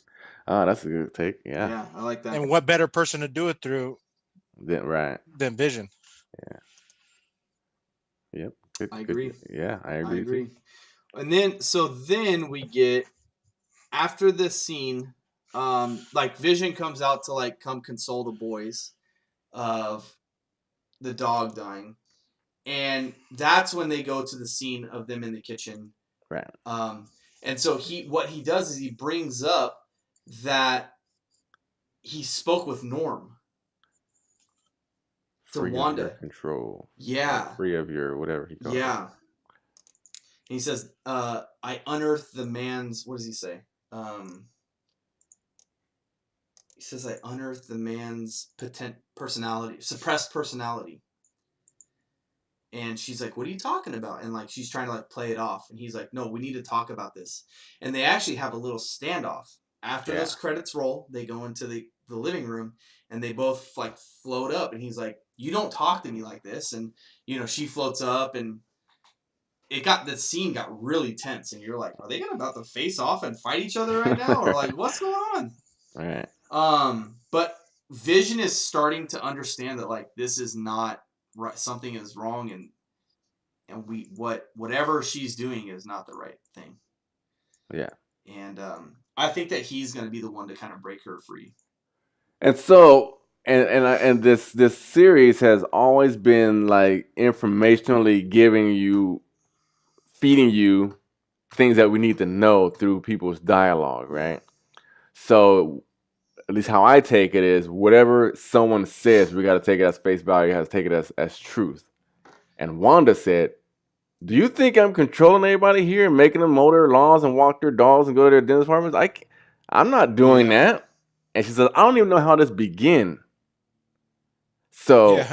A: Oh, that's a good take.
C: Yeah, I like that.
B: And what better person to do it through than Vision?
A: Yeah. Yep.
C: I agree.
A: Yeah, I agree. Too.
C: And then we get after this scene, like Vision comes out to like come console the boys of the dog dying. And that's when they go to the scene of them in the kitchen.
A: Right.
C: And so what he does is he brings up that he spoke with Norm.
A: Free
C: to Wanda.
A: Of your control.
C: Yeah.
A: Free of your whatever he calls it.
C: Yeah. And he says, I unearthed the man's, what does he say? He says, I unearthed the man's suppressed personality. And she's like, what are you talking about? And like, she's trying to like play it off. And he's like, no, we need to talk about this. And they actually have a little standoff. After those credits roll, they go into the living room and they both like float up. And he's like, you don't talk to me like this. And, she floats up and the scene got really tense. And you're like, are they about to face off and fight each other right now? Or like, what's going on?
A: All right.
C: But Vision is starting to understand that like, this is not right, something is wrong, and whatever she's doing is not the right thing.
A: Yeah.
C: And I think that he's going to be the one to kind of break her free.
A: And so, and this series has always been like informationally feeding you things that we need to know through people's dialogue, right? So, at least how I take it is whatever someone says, we got to take it as face value. We have to take it as truth. And Wanda said, do you think I'm controlling everybody here and making them mow their lawns and walk their dogs and go to their dentist appointments? I'm not doing that. And she says, I don't even know how this began. So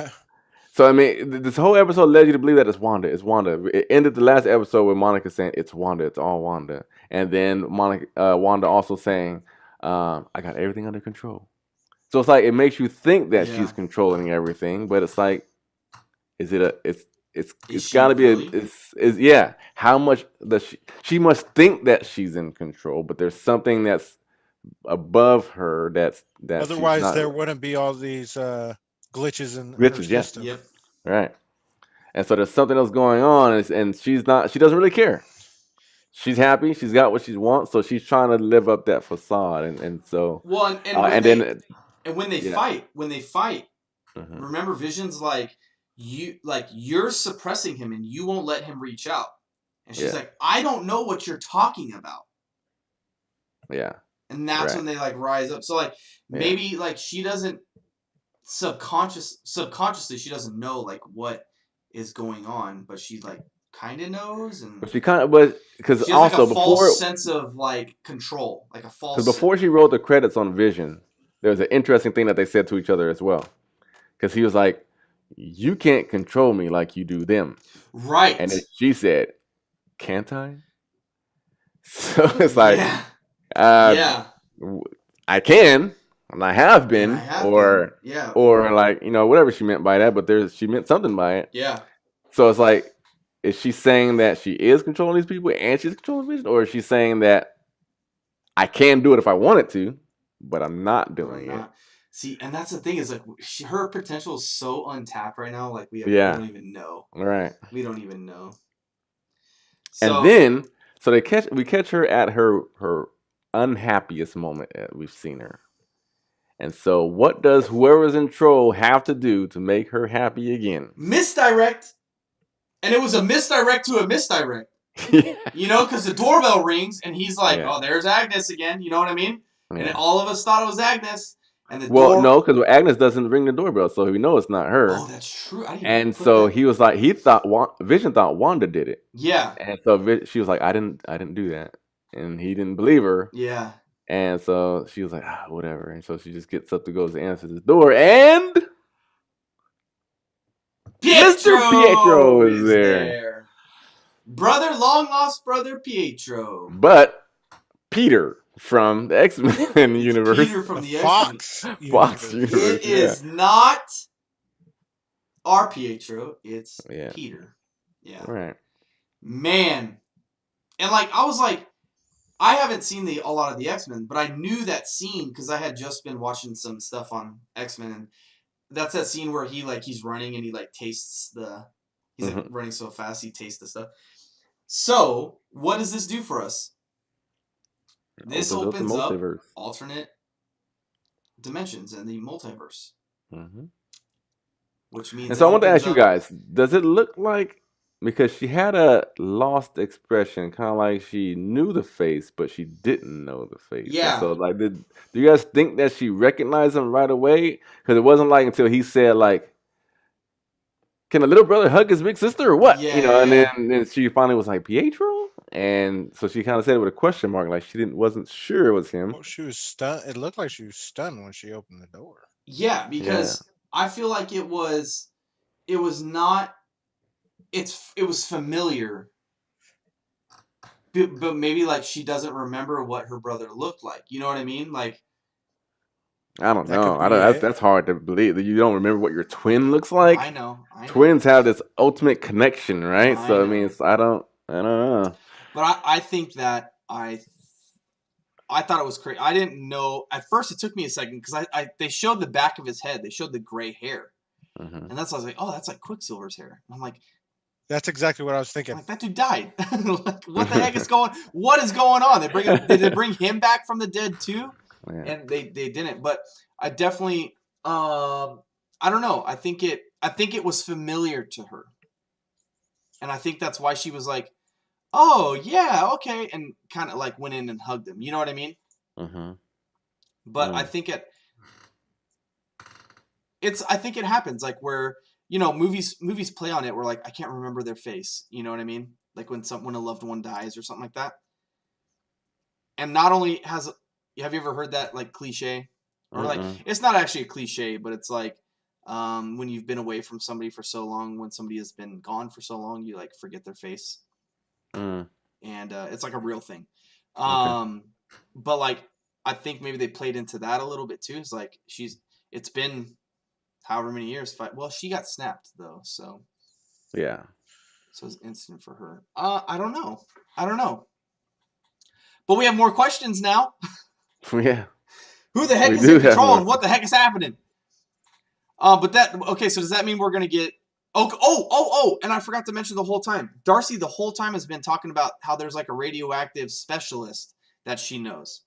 A: I mean, this whole episode led you to believe that it's Wanda. It's Wanda. It ended the last episode with Monica saying, it's Wanda. It's all Wanda. And then Wanda also saying, I got everything under control. So it's like it makes you think that she's controlling everything, but it's like, is it it's got to be how much does she must think that she's in control, but there's something that's above her that
B: otherwise there wouldn't be all these glitches in her system.
A: Yep. Right. And so there's something else going on, and she doesn't really care. She's happy. She's got what she wants, so she's trying to live up that facade, and so.
C: Well, when they fight, mm-hmm. remember Vision's like you're suppressing him and you won't let him reach out, and she's like, I don't know what you're talking about.
A: Yeah.
C: And that's when they like rise up. So like maybe like she doesn't subconsciously she doesn't know like what is going on, but she like kind of knows, and
A: but she kind of, but because
C: she has also like a false sense of like control, like a false.
A: Because before she wrote the credits on Vision, there was an interesting thing that they said to each other as well. Because he was like, "You can't control me like you do them."
C: Right.
A: And then she said, "Can't I?" So it's like, I can. And I have been, or like, you know, whatever she meant by that, but she meant something by it.
C: Yeah.
A: So it's like, is she saying that she is controlling these people and she's controlling Vision, or is she saying that I can do it if I wanted to, but I'm not doing it?
C: See, and that's the thing is like her potential is so untapped right now. Like we don't even know.
A: Right.
C: We don't even know. So,
A: and then we catch her at her unhappiest moment we've seen her. And so, what does whoever's in control have to do to make her happy again?
C: Misdirect. And it was a misdirect to a misdirect. You know, because the doorbell rings and he's like, oh, there's Agnes again. You know what I mean? Yeah. And all of us thought it was Agnes. And
A: no, because Agnes doesn't ring the doorbell, so we know it's not her.
C: Oh, that's true.
A: And so he was like, Vision thought Wanda did it.
C: Yeah.
A: And so she was like, I didn't do that. And he didn't believe her.
C: Yeah.
A: And so she was like, whatever. And so she just gets up to go to answer the door, and Mr. Pietro is there.
C: Long lost brother Pietro.
A: But Peter from the X-Men universe.
C: Peter from the
B: Fox
A: universe.
C: It is not our Pietro. It's Peter. Yeah.
A: Right.
C: Man. And like, I was like, I haven't seen a lot of the X-Men, but I knew that scene because I had just been watching some stuff on X-Men, and that's that scene where he's running and he like tastes he's like running so fast he tastes the stuff. So what does this do for us? This opens up alternate dimensions and the multiverse.
A: Mm-hmm.
C: Which means.
A: And so I want to ask you guys: does it look like? Because she had a lost expression, kind of like she knew the face, but she didn't know the face.
C: Yeah.
A: And so, like, do you guys think that she recognized him right away? Because it wasn't like until he said, like, "Can a little brother hug his big sister or what?"
C: Yeah,
A: you know, and then she finally was like, "Pietro," and so she kind of said it with a question mark, like she wasn't sure it was him.
B: Well, she was stunned. It looked like she was stunned when she opened the door.
C: Yeah, because I feel like it was not. It was familiar, but maybe like she doesn't remember what her brother looked like. You know what I mean? Like,
A: I don't know. That's hard to believe that you don't remember what your twin looks like.
C: I know.
A: Twins have this ultimate connection, right? I mean, I don't know.
C: But I think that I thought it was crazy. I didn't know at first. It took me a second because they showed the back of his head. They showed the gray hair, and that's why I was like, oh, that's like Quicksilver's hair. And I'm like.
B: That's exactly what I was thinking.
C: Like, that dude died. Like, what the heck is going? What is going on? Did they bring him back from the dead too? Yeah. And they didn't. But I definitely, I don't know. I think it was familiar to her, and I think that's why she was like, "Oh yeah, okay," and kind of like went in and hugged him. You know what I mean?
A: Mm-hmm.
C: But I think I think it happens like where. You know, movies play on it where like I can't remember their face. You know what I mean? Like when a loved one dies or something like that. And not only have you ever heard that like cliche? Or like it's not actually a cliche, but it's like when you've been away from somebody for so long, when somebody has been gone for so long, you like forget their face. And it's like a real thing. But like I think maybe they played into that a little bit too. It's like it's been however many years. Well, she got snapped though, so
A: yeah.
C: So it's instant for her. I don't know. But we have more questions now.
A: Yeah.
C: Who the heck is in control and what the heck is happening? So does that mean we're gonna get? Oh! And I forgot to mention the whole time. Darcy the whole time has been talking about how there's like a radioactive specialist that she knows,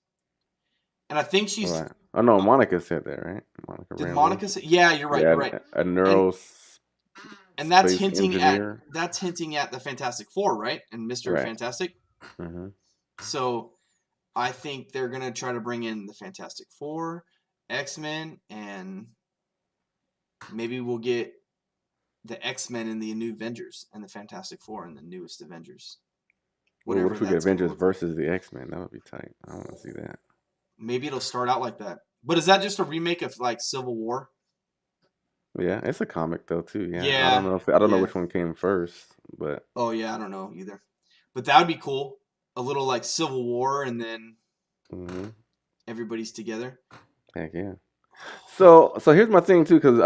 C: and I think she's.
A: Right. Oh no, Monica said that, right? Monica
C: Did
A: Rambeau.
C: Monica say? Yeah, you're right.
A: Yeah,
C: You're right.
A: A neuro.
C: And that's hinting
A: engineer.
C: at the Fantastic Four, right? And Mr.
A: Right.
C: Fantastic.
A: Mm-hmm.
C: So I think they're gonna try to bring in the Fantastic Four, X-Men, and maybe we'll get the X-Men in the new Avengers and the Fantastic Four in the newest Avengers.
A: Well, what if we get Avengers versus the X-Men? That would be tight. I want to see that.
C: Maybe it'll start out like that. But is that just a remake of like Civil War?
A: Yeah, it's a comic though too. Yeah.
C: Yeah.
A: I don't know which one came first, but.
C: Oh yeah, I don't know either. But that would be cool. A little like Civil War, and then everybody's together.
A: Heck yeah. So here's my thing too, because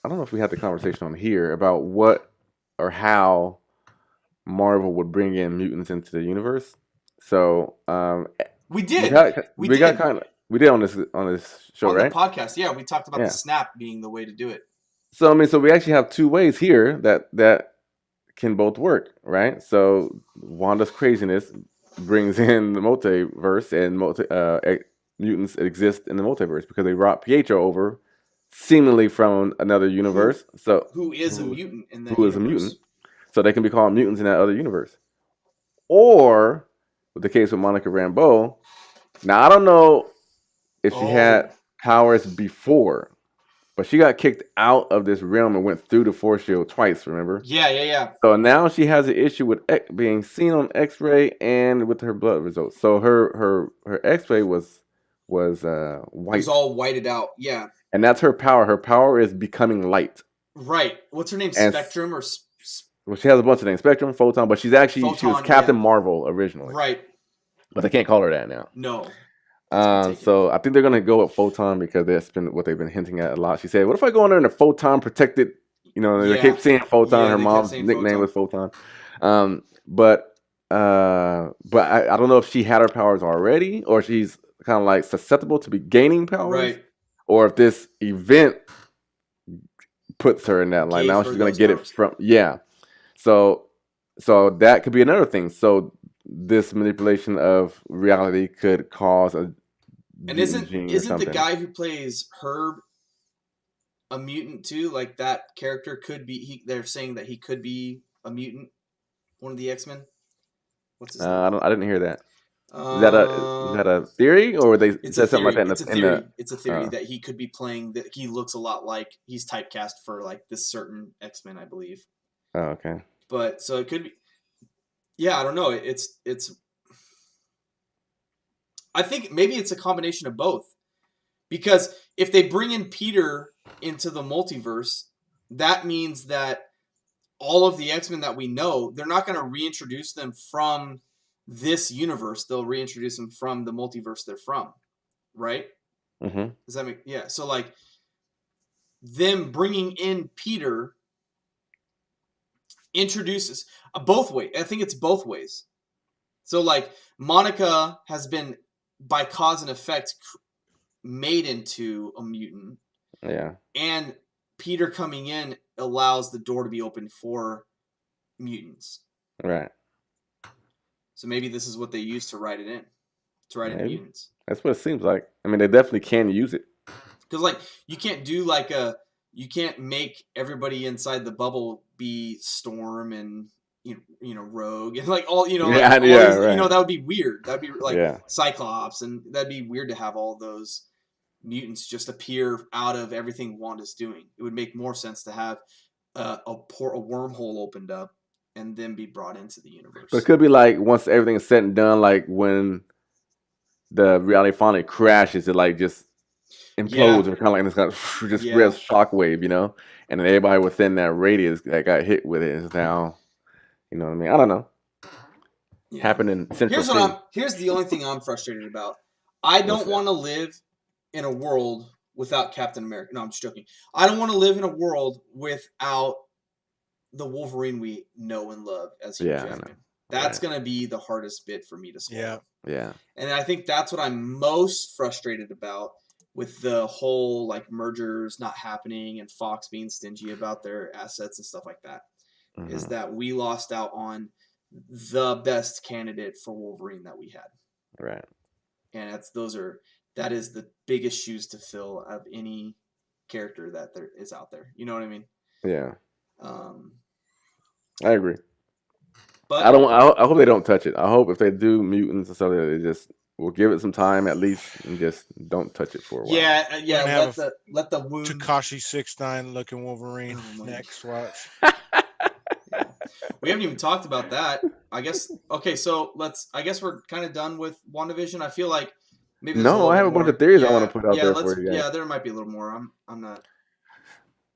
A: I don't know if we had the conversation on here about what or how Marvel would bring in mutants into the universe. So
C: we did.
A: We did on this show,
C: on
A: right?
C: The podcast. Yeah, we talked about the snap being the way to do it.
A: So I mean, so we actually have two ways here that can both work, right? So Wanda's craziness brings in the multiverse, and mutants exist in the multiverse because they brought Pietro over, seemingly from another universe.
C: Who is a mutant in that
A: universe. Who is a mutant? So they can be called mutants in that other universe. Or, with the case with Monica Rambeau, now I don't know if she had powers before, but she got kicked out of this realm and went through the force shield twice, remember?
C: Yeah.
A: So now she has an issue with being seen on X-ray and with her blood results. So her X-ray was white. It
C: was all whited out, yeah.
A: And that's her power. Her power is becoming light.
C: Right. What's her name? Spectrum or...
A: Well, she has a bunch of names. Spectrum, Photon, but she's actually... she was Captain Marvel originally.
C: Right.
A: But they can't call her that now.
C: No.
A: So I think they're going to go with Photon because that's been what they've been hinting at a lot. She said, what if I go in there in a Photon protected... they keep saying Photon. Her mom's nickname was Photon. But I don't know if she had her powers already or she's kind of like susceptible to be gaining powers.
C: Right.
A: Or if this event puts her in that line. Now she's going to get it from... Yeah. So that could be another thing. So this manipulation of reality could cause a...
C: And isn't the guy who plays Herb a mutant too? Like that character could be... they're saying that he could be a mutant. One of the X-Men. What's his name?
A: I didn't hear that. Is that a theory, or they said something like that?
C: It's a theory that he could be playing. That he looks a lot like he's typecast for like this certain X-Men, I believe.
A: Oh, okay.
C: But so it could be. Yeah, I don't know. It's. I think maybe it's a combination of both, because if they bring in Peter into the multiverse, that means that all of the X-Men that we know, they're not going to reintroduce them from this universe. They'll reintroduce them from the multiverse they're from, right?
A: Mm-hmm.
C: Does that make... Yeah, so like them bringing in Peter introduces both ways. I think it's both ways. So like Monica has been, by cause and effect, made into a mutant.
A: Yeah.
C: And Peter coming in allows the door to be open for mutants.
A: Right.
C: So maybe this is what they use to write it in. To write in mutants.
A: That's what it seems like. I mean, they definitely can use it.
C: Because like you can't do like you can't make everybody inside the bubble be Storm and Rogue and like all
A: right.
C: that would be weird. That'd be like Cyclops, and that'd be weird to have all those mutants just appear out of everything Wanda's doing. It would make more sense to have a wormhole opened up and then be brought into the universe.
A: But it could be like once everything is said and done, like when the reality finally crashes, it like just implodes or kind of like this kind of just real shockwave, and then everybody within that radius that got hit with it is now, you know what I mean? I don't know. Yeah. Happened in Central.
C: Here's the only thing I'm frustrated about. I don't want to live in a world without Captain America. No, I'm just joking. I don't want to live in a world without the Wolverine we know and love as Hugh Jackman. That's going to be the hardest bit for me to swallow.
A: Yeah.
C: And I think that's what I'm most frustrated about with the whole like mergers not happening and Fox being stingy about their assets and stuff like that, is that we lost out on the best candidate for Wolverine that we had.
A: Right.
C: And that is the biggest shoes to fill of any character that there is out there. You know what I mean?
A: Yeah. I agree.
C: But
A: I hope they don't touch it. I hope if they do mutants or something, they just will give it some time at least and just don't touch it for a while.
C: Yeah. Let the wound.
B: Tekashi 6ix9ine looking Wolverine next. Watch.
C: Yeah. We haven't even talked about that. I guess. Okay, so I guess we're kind of done with WandaVision. I feel like maybe.
A: No, I have a bunch of theories I want to put out there for you guys.
C: Yeah, there might be a little more. I'm not.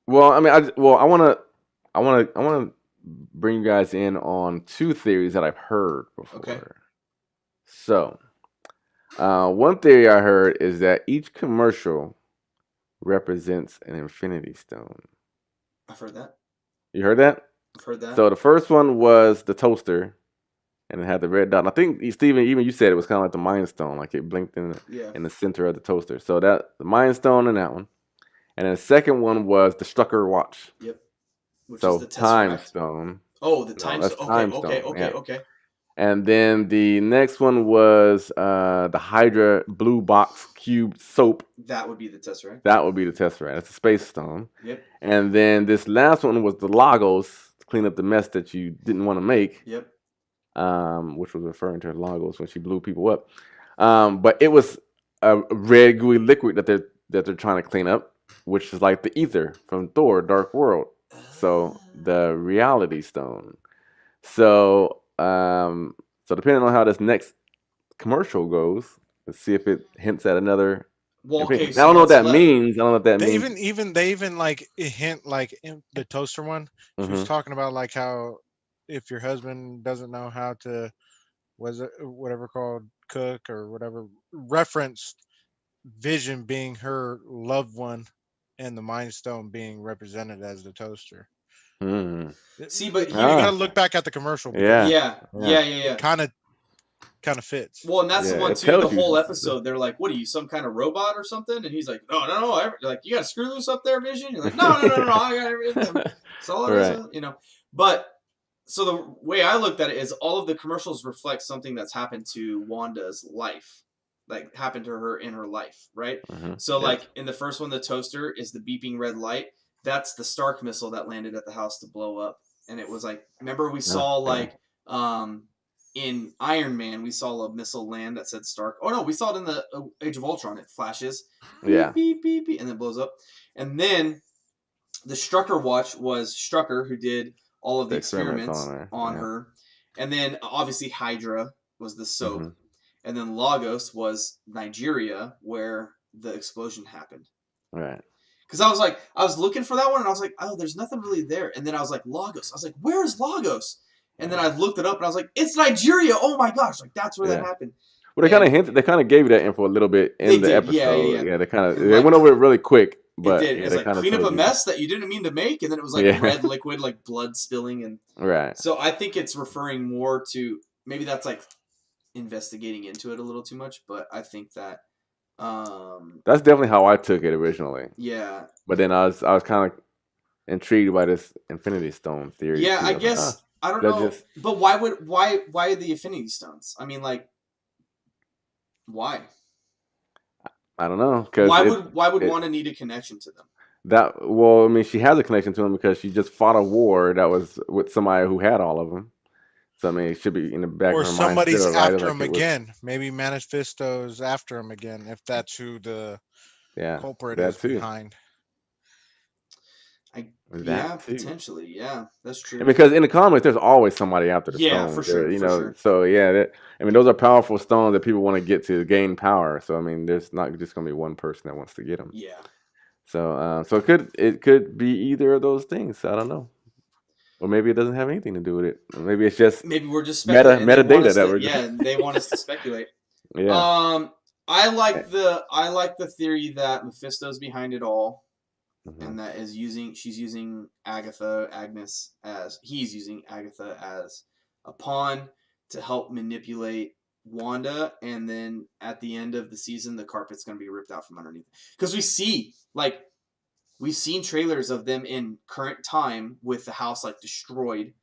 A: Well, I mean, I want to bring you guys in on 2 theories that I've heard before.
C: Okay.
A: So, one theory I heard is that each commercial represents an Infinity Stone.
C: I've heard that.
A: You heard that?
C: I've heard that.
A: So the first one was the toaster, and it had the red dot. And I think Steven, even you said it was kind of like the Mind Stone, like it blinked in the center of the toaster. So that the Mind Stone in that one, and then the second one was the Strucker watch.
C: Yep. Which
A: so
C: is the
A: Time Stone.
C: Oh, the Time Stone. Okay.
A: And then the next one was the Hydra blue box cube soap.
C: That would be the Tesseract.
A: That would be the Tesseract. That's the Space Stone.
C: Yep.
A: And then this last one was the Lagos to clean up the mess that you didn't want to make.
C: Yep.
A: Which was referring to Lagos when she blew people up. But it was a red gooey liquid that they're trying to clean up, which is like the ether from Thor: Dark World. So the Reality Stone. So depending on how this next commercial goes, let's see if it hints at another.
C: Well, okay,
A: I don't know what that means. I don't know what that means.
B: They even like hint like in the toaster one. She was talking about like how if your husband doesn't know how to whatever called cook or whatever, referenced Vision being her loved one and the Mind Stone being represented as the toaster.
C: See, but
B: you gotta look back at the commercial.
C: Yeah.
B: Kind of fits.
C: Well, and that's the one too. The whole episode, they're like, "What are you, some kind of robot or something?" And he's like, "No." Like, you got a screw loose up there, Vision. You're like, "No. I got everything. That's all it is." You know. But so the way I looked at it is, all of the commercials reflect something that's happened to Wanda's life, like happened to her in her life, right? So, like in the first one, the toaster is the beeping red light. That's the Stark missile that landed at the house to blow up, and it was like, remember we saw in Iron Man, we saw a missile land that said Stark. Oh no, we saw it in the Age of Ultron. It flashes, beep, beep, beep, beep, and then blows up. And then the Strucker watch was Strucker who did all of the experiments on her. And then obviously Hydra was the soap. And then Lagos was Nigeria, where the explosion happened.
A: Right.
C: Because I was looking for that one, and I was like, oh, there's nothing really there. And then I was like, Lagos. I was like, where is Lagos? And then I looked it up, and I was like, it's Nigeria. Oh my gosh, like that's where that happened.
A: Well, they kind of hinted. They kind of gave you that info a little bit in the episode. Yeah, they went over it really quick. But
C: it did. It's like clean up a mess that you didn't mean to make, and then it was like red liquid, like blood spilling, and So I think it's referring more to, maybe that's like investigating into it a little too much, but I think that
A: that's definitely how I took it originally.
C: Yeah.
A: But then I was kind of intrigued by this Infinity Stone theory.
C: Yeah, I guess I don't know. But why the Infinity Stones? I mean, like, why?
A: I don't know.
C: Why would Wanda need a connection to them?
A: I mean, she has a connection to them because she just fought a war that was with somebody who had all of them. So I mean, it should be in the back of her mind.
B: Or somebody's after him again. Maybe Manifesto's after him again, if that's who the culprit is behind.
C: Potentially. Yeah, that's true.
A: And because in the comics, there's always somebody after the stone.
C: Yeah, for sure. Sure.
A: So I mean, those are powerful stones that people want to get to gain power. So I mean, there's not just going to be one person that wants to get them.
C: Yeah.
A: So it could be either of those things. I don't know. Or maybe it doesn't have anything to do with it. Or maybe it's just
C: we're just metadata
A: that we're
C: they want us to speculate.
A: Yeah.
C: I like the theory that Mephisto's behind it all. And that she's using he's using Agatha as a pawn to help manipulate Wanda, and then at the end of the season, the carpet's going to be ripped out from underneath. Because we've seen trailers of them in current time with the house like destroyed.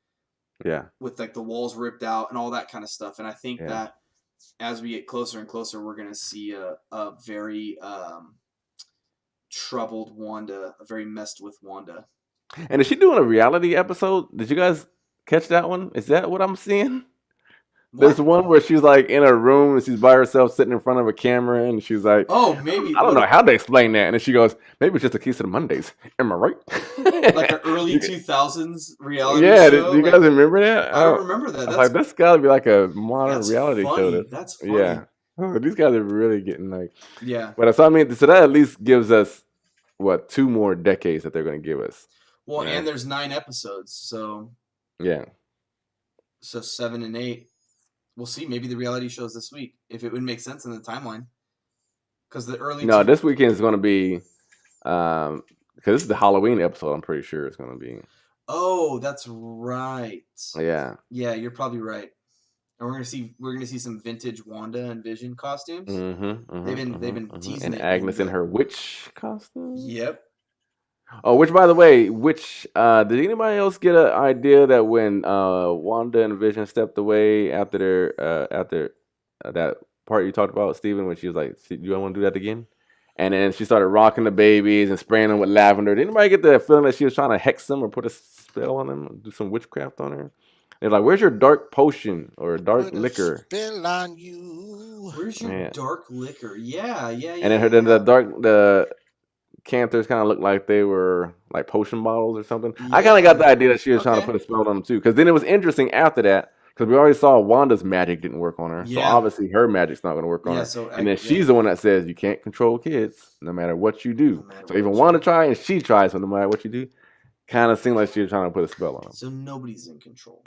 A: Yeah.
C: With like the walls ripped out and all that kind of stuff. And I think that as we get closer and closer, we're going to see a very troubled Wanda, a very messed with Wanda.
A: And is she doing a reality episode? Did you guys catch that one? Is that what I'm seeing? There's one where she's like in a room and she's by herself sitting in front of a camera and she's like,
C: "Oh, maybe
A: I don't know how to explain that." And then she goes, "Maybe it's just a case of the Mondays. Am I right?"
C: Like an early 2000s reality
A: show.
C: Do
A: you guys remember that?
C: I don't remember that.
A: That's got to be like a modern reality show.
C: That's funny.
A: Yeah. Oh, these guys are really getting like.
C: Yeah.
A: But so I mean, so that at least gives us 2 more decades that they're going to give us.
C: Well, and there's 9 episodes, so.
A: Yeah.
C: So 7 and 8. We'll see. Maybe the reality shows this week, if it would make sense in the timeline. Because the early.
A: No, this weekend is going to be, because this is the Halloween episode. I'm pretty sure it's going to be.
C: Oh, that's right.
A: Yeah.
C: Yeah, you're probably right. And we're gonna see some vintage Wanda and Vision costumes. They've been teasing
A: and Agnes in her witch costume.
C: Yep.
A: Oh, which by the way, did anybody else get an idea that when Wanda and Vision stepped away after that part you talked about, Steven, when she was like, "Do you want to do that again?" And then she started rocking the babies and spraying them with lavender. Did anybody get the feeling that she was trying to hex them or put a spell on them, do some witchcraft on her? They're like, "Where's your dark potion or dark liquor?"
B: Spell on you.
C: Where's your dark liquor? Yeah.
A: And then the Canthers kind of looked like they were like potion bottles or something. Yeah. I kind of got the idea that she was trying to put a spell on them too. Because then it was interesting after that, because we already saw Wanda's magic didn't work on her. Yeah. So obviously her magic's not going to work on her. And then she's the one that says you can't control kids no matter what you do. So even Wanda tried and she tries, so no matter what you do, kind of seemed like she was trying to put a spell on them.
C: So nobody's in control.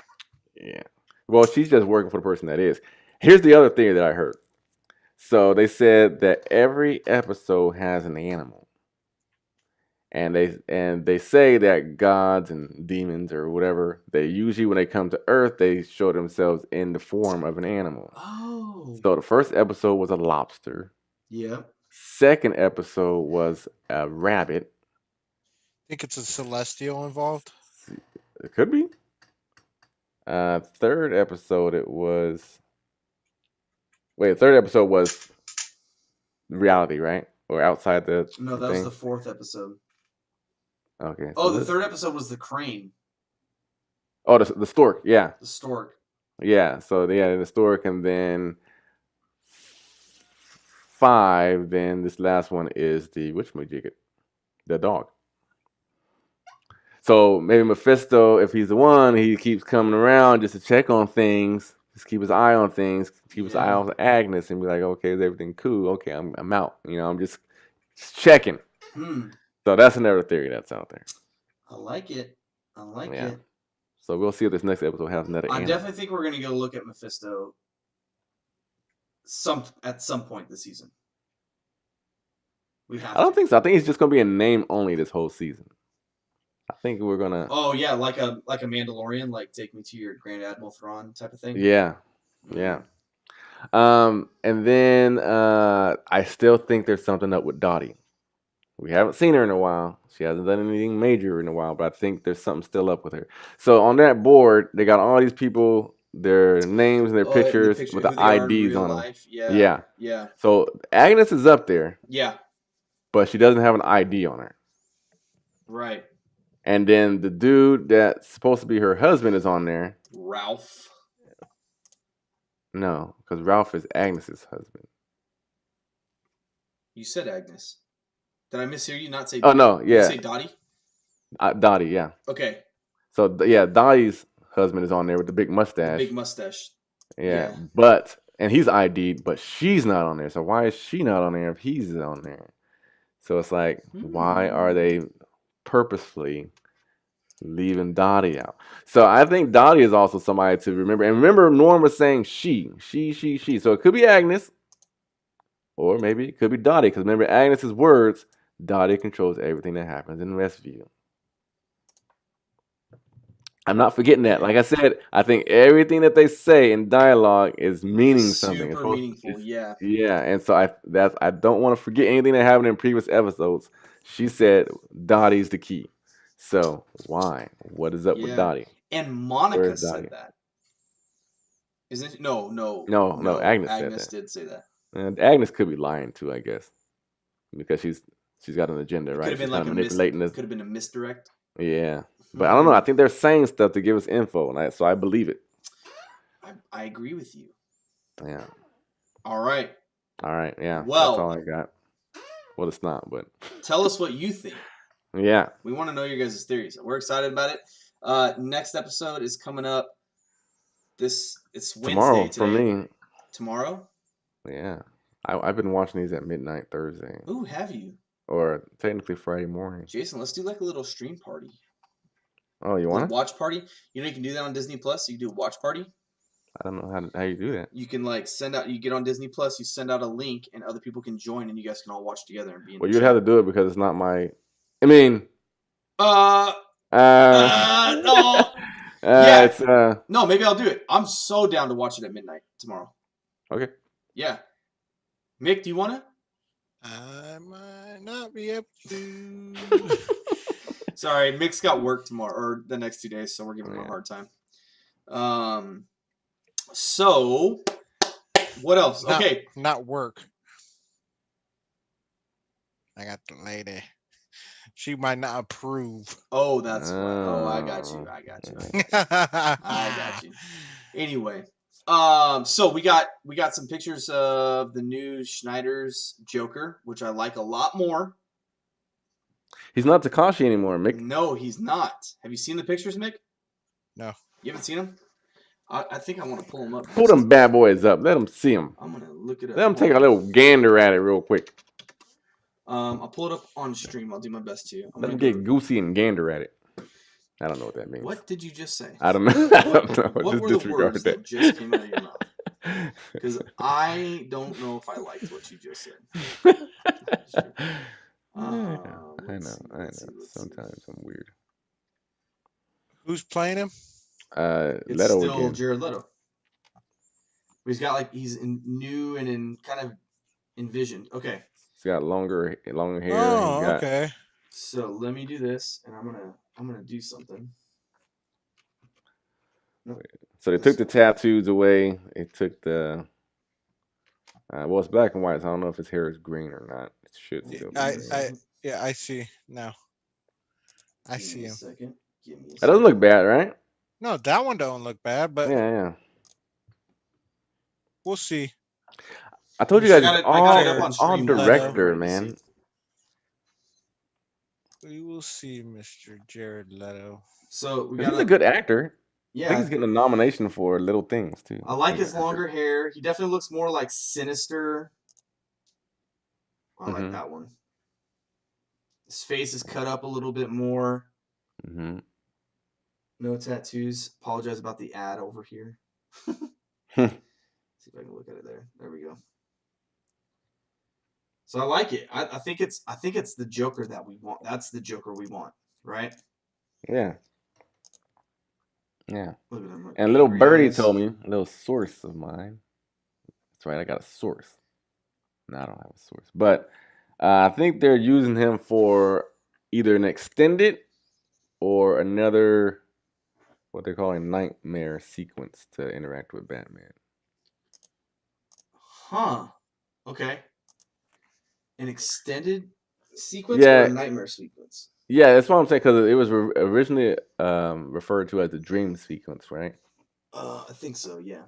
A: Yeah. Well, she's just working for the person that is. Here's the other theory that I heard. So they said that every episode has an animal. And they say that gods and demons or whatever, they usually when they come to Earth, they show themselves in the form of an animal.
C: Oh.
A: So the first episode was a lobster.
C: Yeah.
A: Second episode was a rabbit.
B: Think it's a celestial involved?
A: It could be. Third episode was reality, right? Or outside the
C: No, that was the 4th episode.
A: Okay.
C: Oh, the 3rd episode was the crane.
A: Oh, the stork, yeah.
C: The stork.
A: Yeah, so the stork, and then 5, then this last one is the whatchamajigget, the dog. So maybe Mephisto, if he's the one, he keeps coming around just to check on things, just keep his eye on things, keep his eye on Agnes, and be like, okay, is everything cool? Okay, I'm out. I'm just checking. So that's another theory that's out there.
C: I like it. It.
A: So we'll see if this next episode has another animal.
C: Definitely think we're going to go look at Mephisto at some point this season.
A: I don't think so. I think it's just going to be a name only this whole season. I think we're going to...
C: Oh, yeah, like a Mandalorian, like take me to your Grand Admiral Thrawn type of thing?
A: Yeah. And then I still think there's something up with Dottie. We haven't seen her in a while. She hasn't done anything major in a while, but I think there's something still up with her. So on that board, they got all these people, their names and their pictures with the IDs on them. Yeah. So Agnes is up there.
C: Yeah.
A: But she doesn't have an ID on her.
C: Right.
A: And then the dude that's supposed to be her husband is on there.
C: Ralph.
A: No, because Ralph is Agnes's husband.
C: You said Agnes. Did I mishear you not say?
A: Oh no, yeah.
C: Did you say Dottie?
A: Dottie, yeah.
C: Okay.
A: So Dottie's husband is on there with the big mustache.
C: Big mustache.
A: Yeah, and he's ID'd, but she's not on there. So why is she not on there if he's on there? So it's like, why are they purposefully leaving Dottie out? So I think Dottie is also somebody to remember. And remember, Norm was saying she. So it could be Agnes, or maybe it could be Dottie. Because remember, Agnes's words. Dottie controls everything that happens in Westview. I'm not forgetting that. Like I said, I think everything that they say in dialogue is meaning something.
C: Super meaningful, yeah.
A: Yeah, and so I don't want to forget anything that happened in previous episodes. She said Dottie's the key. So why? What is up with Dottie?
C: And Monica said that. Isn't it? No.
A: Agnes said
C: Agnes
A: that.
C: did say that.
A: And Agnes could be lying too, I guess, because she's got an agenda, right?
C: Could have been like manipulating this. Could have been a misdirect.
A: Yeah, but I don't know. I think they're saying stuff to give us info, so I believe it.
C: I agree with you.
A: Yeah.
C: All right.
A: Yeah.
C: Well,
A: that's all I got. Well, it's not, but
C: tell us what you think.
A: Yeah.
C: We want to know your guys' theories. We're excited about it. Next episode is coming up. It's Wednesday
A: tomorrow
C: today.
A: for me.
C: Tomorrow?
A: Yeah. I've been watching these at midnight Thursday.
C: Ooh, have you?
A: Or technically Friday morning.
C: Jason, let's do like a little stream party.
A: Oh, you want to?
C: Watch party? You know you can do that on Disney Plus. You can do a watch party.
A: I don't know how you do that.
C: You can like send out. You get on Disney Plus. You send out a link, and other people can join, and you guys can all watch together and be. In
A: well, you'd have to do it because it's not my. I mean. No.
C: Yeah.
A: It's
C: No, maybe I'll do it. I'm so down to watch it at midnight tomorrow.
A: Okay.
C: Yeah. Mick, do you want to?
B: I might not be able to.
C: Sorry, Mick's got work tomorrow or the next 2 days, so we're giving him a hard time. So what else? Okay.
B: Not work. I got the lady. She might not approve.
C: Oh, that's right. Oh, I got you. I got you. Anyway, so we got some pictures of the new Schneider's Joker, which I like a lot more.
A: He's not Takashi anymore, Mick.
C: No, he's not. Have you seen the pictures, Mick?
B: No.
C: You haven't seen them? I think I want to pull them up.
A: Pull them bad boys up. Let them see them.
C: I'm gonna look it up.
A: Let them take a little gander at it real quick.
C: I'll pull it up on stream. I'll do my best to.
A: Let them get goosey and gander at it. I don't know what that means.
C: What did you just say?
A: I don't know. I don't know.
C: What
A: just
C: were the words that just came out of your mouth? Because I don't know if I liked what you just said.
A: I know. Sometimes I'm weird.
B: Who's playing him?
C: It's
A: Leto
C: still
A: again.
C: Jared Leto. He's new and in kind of envisioned. Okay.
A: He's got longer hair.
B: Oh, okay.
C: So let me do this, and I'm gonna do something.
A: So they took the tattoos away. It took the. Well, it's black and white, so I don't know if his hair is green or not. It should still be.
B: I see now. I see him.
A: That doesn't look bad, right?
B: No, that one don't look bad, but
A: yeah.
B: We'll see.
A: I told you guys, all director, man.
B: We will see, Mr. Jared Leto.
C: So
A: he's a good actor.
C: Yeah,
A: I think he's getting a nomination for Little Things too.
C: I like his longer hair. He definitely looks more like sinister. I like that one. His face is cut up a little bit more.
A: Mm-hmm.
C: No tattoos. Apologize about the ad over here. See if I can look at it there. There we go. So I like it. I think it's the Joker that we want. That's the Joker we want, right?
A: Yeah. Yeah. And little birdie told me, a little source of mine. That's right, I got a source. No, I don't have a source. But I think they're using him for either an extended or another, what they're calling nightmare sequence to interact with Batman.
C: Huh. Okay. An extended sequence or a nightmare sequence?
A: Yeah, that's what I'm saying, because it was originally referred to as the dream sequence, right?
C: I think so, yeah.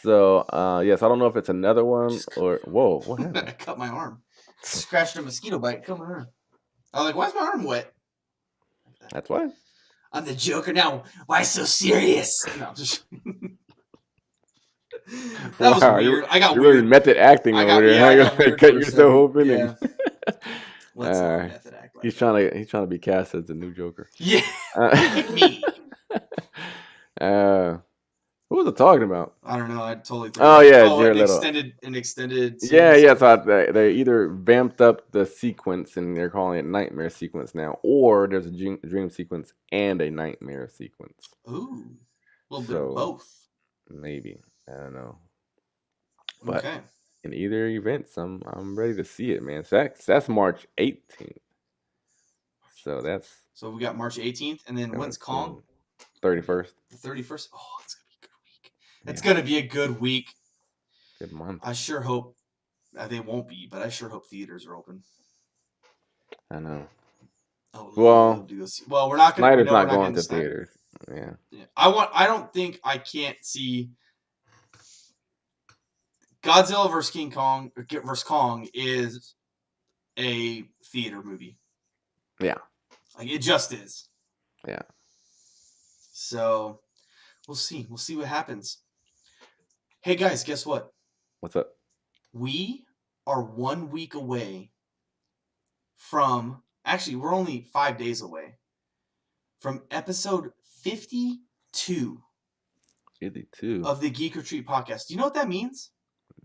A: So, yes, I don't know if it's another one or... Whoa, what happened?
C: I cut my arm. Scratched a mosquito bite. Cut my arm. I was like, why is my arm wet?
A: That's why.
C: I'm the Joker now. Why so serious? No, just... That was weird. I got
A: weird.
C: You're
A: really method acting over there.
C: Yeah, I got
A: cut yourself open.
C: Yeah. Let's not method act like
A: he's trying to be cast as the new Joker.
C: Yeah. Me.
A: What was it talking about?
C: I don't know. I totally.
A: Oh yeah,
C: an
A: Little.
C: extended.
A: Yeah,
C: series.
A: yeah. So they either vamped up the sequence and they're calling it nightmare sequence now, or there's a dream sequence and a nightmare sequence.
C: Ooh, a little bit of both.
A: Maybe, I don't know. But
C: okay.
A: In either event, I'm ready to see it, man. So that's March 18th. So
C: we got March 18th, and then when's Kong?
A: 31st.
C: The 31st. Oh, it's gonna be a good week. It's gonna be a good week.
A: Good month.
C: I sure hope they won't be, but I sure hope theaters are open.
A: I know.
C: Well, we're not gonna.
A: Snyder's not going to theaters. Yeah.
C: I don't think I can't see Godzilla vs. Kong is a theater movie.
A: Yeah.
C: Like it just is.
A: Yeah.
C: So we'll see. We'll see what happens. Hey guys, guess what?
A: What's up?
C: We are 1 week away from. Actually, we're only 5 days away from episode 52.
A: 52
C: of the Geek Retreat podcast. Do you know what that means?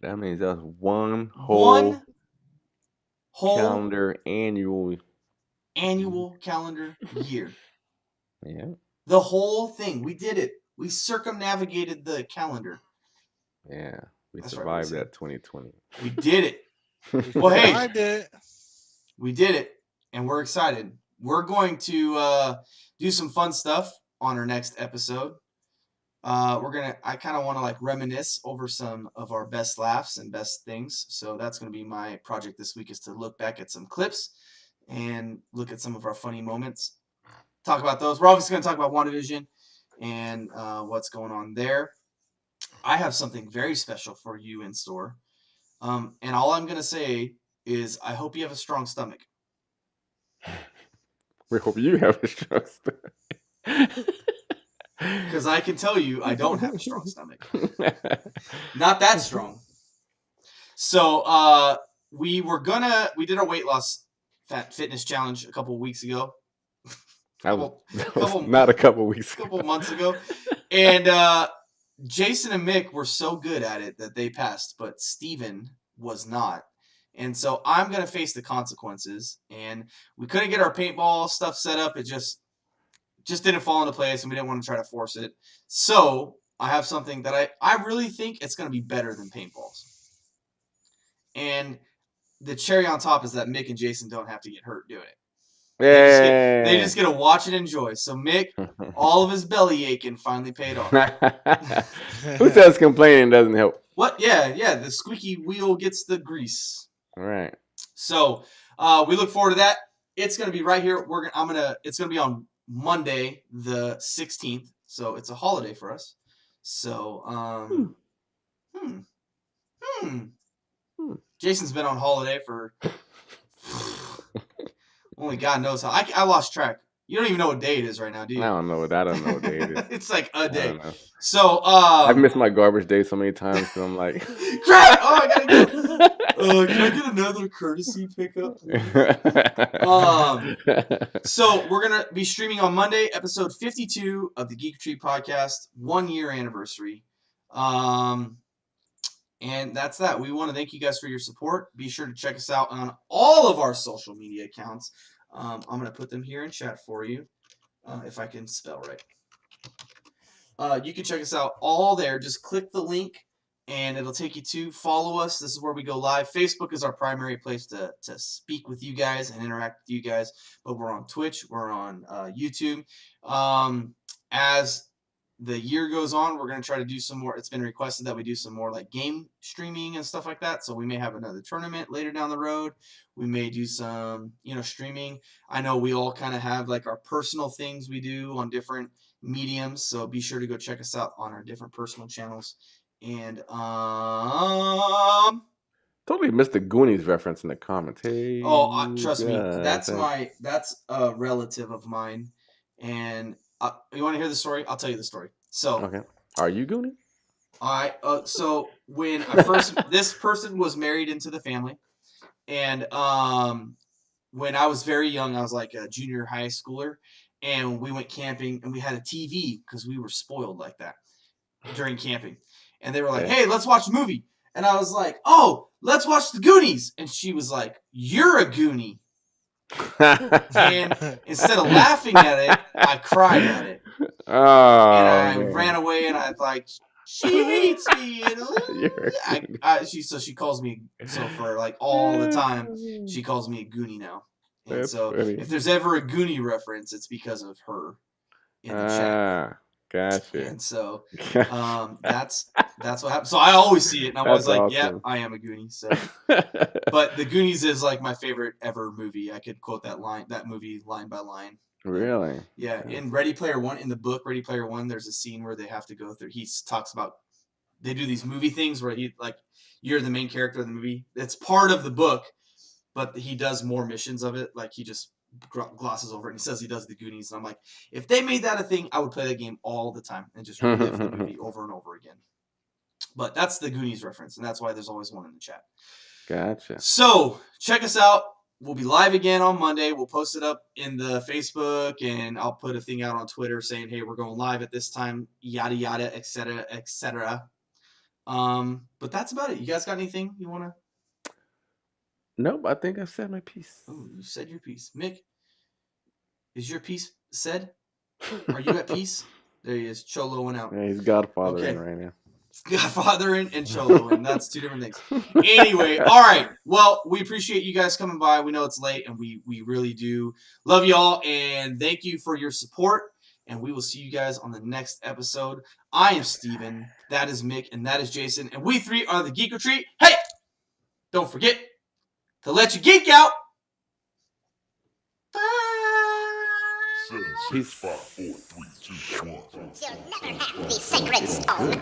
A: That means that's one whole calendar
C: annual calendar year.
A: Yeah.
C: The whole thing. We did it. We circumnavigated the calendar.
A: Yeah. We survived that 2020.
C: We did it.
B: Well, hey,
C: we did it, and we're excited. We're going to do some fun stuff on our next episode. I kind of want to like reminisce over some of our best laughs and best things. So that's going to be my project this week, is to look back at some clips and look at some of our funny moments. Talk about those. We're obviously going to talk about WandaVision and what's going on there. I have something very special for you in store. And all I'm going to say is I hope you have a strong stomach.
A: We hope you have a strong stomach.
C: Because I can tell you I don't have a strong stomach. Not that strong. So we did our weight loss fitness challenge a couple of weeks ago.
A: Not a couple weeks ago.
C: A couple months ago. And Jason and Mick were so good at it that they passed, but Steven was not. And so I'm going to face the consequences. And we couldn't get our paintball stuff set up. It just didn't fall into place, and we didn't want to try to force it. So I have something that I really think it's going to be better than paintballs. And the cherry on top is that Mick and Jason don't have to get hurt doing it. They just get to watch and enjoy. So Mick, all of his belly aching finally paid off.
A: Who says complaining doesn't help?
C: What? Yeah. The squeaky wheel gets the grease.
A: All right.
C: So we look forward to that. It's going to be right here. It's going to be on Monday the 16th. So it's a holiday for us. So Jason's been on holiday for only God knows how. I lost track. You don't even know what day it is right now, do you?
A: I don't know what day it is.
C: It's like a day. So
A: I've missed my garbage day so many times, so I'm like,
C: crap! Oh, I gotta go. Can I get another courtesy pickup? So we're gonna be streaming on Monday, episode 52 of the Geek Retreat podcast, 1 year anniversary. And that's that. We want to thank you guys for your support. Be sure to check us out on all of our social media accounts. I'm going to put them here in chat for you, if I can spell right. You can check us out all there. Just click the link, and it'll take you to follow us. This is where we go live. Facebook is our primary place to speak with you guys and interact with you guys. But we're on Twitch. We're on YouTube. As the year goes on, we're going to try to do some more. It's been requested that we do some more like game streaming and stuff like that. So we may have another tournament later down the road. We may do some, streaming. I know we all kind of have like our personal things we do on different mediums. So be sure to go check us out on our different personal channels. And
A: totally missed the Goonies reference in the comments. Hey,
C: trust me, that's a relative of mine. And you want to hear the story? I'll tell you the story. So,
A: okay, are you Goonie?
C: So when I first, this person was married into the family, and when I was very young, I was like a junior high schooler, and we went camping, and we had a TV because we were spoiled like that. during camping. And they were like, hey, let's watch a movie. And I was like, oh, let's watch The Goonies. And she was like, you're a Goonie. And instead of laughing at it, I cried at it. Oh, and I ran away, and I was like, she hates me. And she calls me, so for like all the time, she calls me a Goonie now. And that's so funny. If there's ever a Goonie reference, it's because of her in the chat.
A: Gotcha.
C: And so that's what happened. So I always see it, and I'm always like, awesome. Yeah, I am a Goonie. So, but The Goonies is like my favorite ever movie. I could quote that movie line by line.
A: Really?
C: Yeah. In Ready Player One, in the book Ready Player One, there's a scene where they have to go through. He talks about they do these movie things where you're the main character of the movie. It's part of the book, but he does more missions of it. Like he just glosses over it, and he says he does the Goonies, and I'm like, if they made that a thing, I would play that game all the time and just relive the movie over and over again. But that's the Goonies reference, and that's why there's always one in the chat.
A: Gotcha.
C: So check us out. We'll be live again on Monday. We'll post it up in the Facebook, and I'll put a thing out on Twitter saying, hey, we're going live at this time, yada yada, etc., etc. But that's about it. You guys got anything you want to?
A: Nope, I think I said my piece.
C: Oh, you said your piece. Mick, is your piece said? Are you at peace? There he is, Choloing out.
A: Yeah, he's Godfathering right now.
C: Godfathering and Choloing. That's two different things. Anyway, all right. Well, we appreciate you guys coming by. We know it's late, and we really do love y'all, and thank you for your support, and we will see you guys on the next episode. I am Steven, that is Mick, and that is Jason, and we three are the Geek Retreat. Hey! Don't forget to let you geek out. Bye.
D: 7, 6, 5, 4, 3, 2, 1. You'll never have the sacred stone.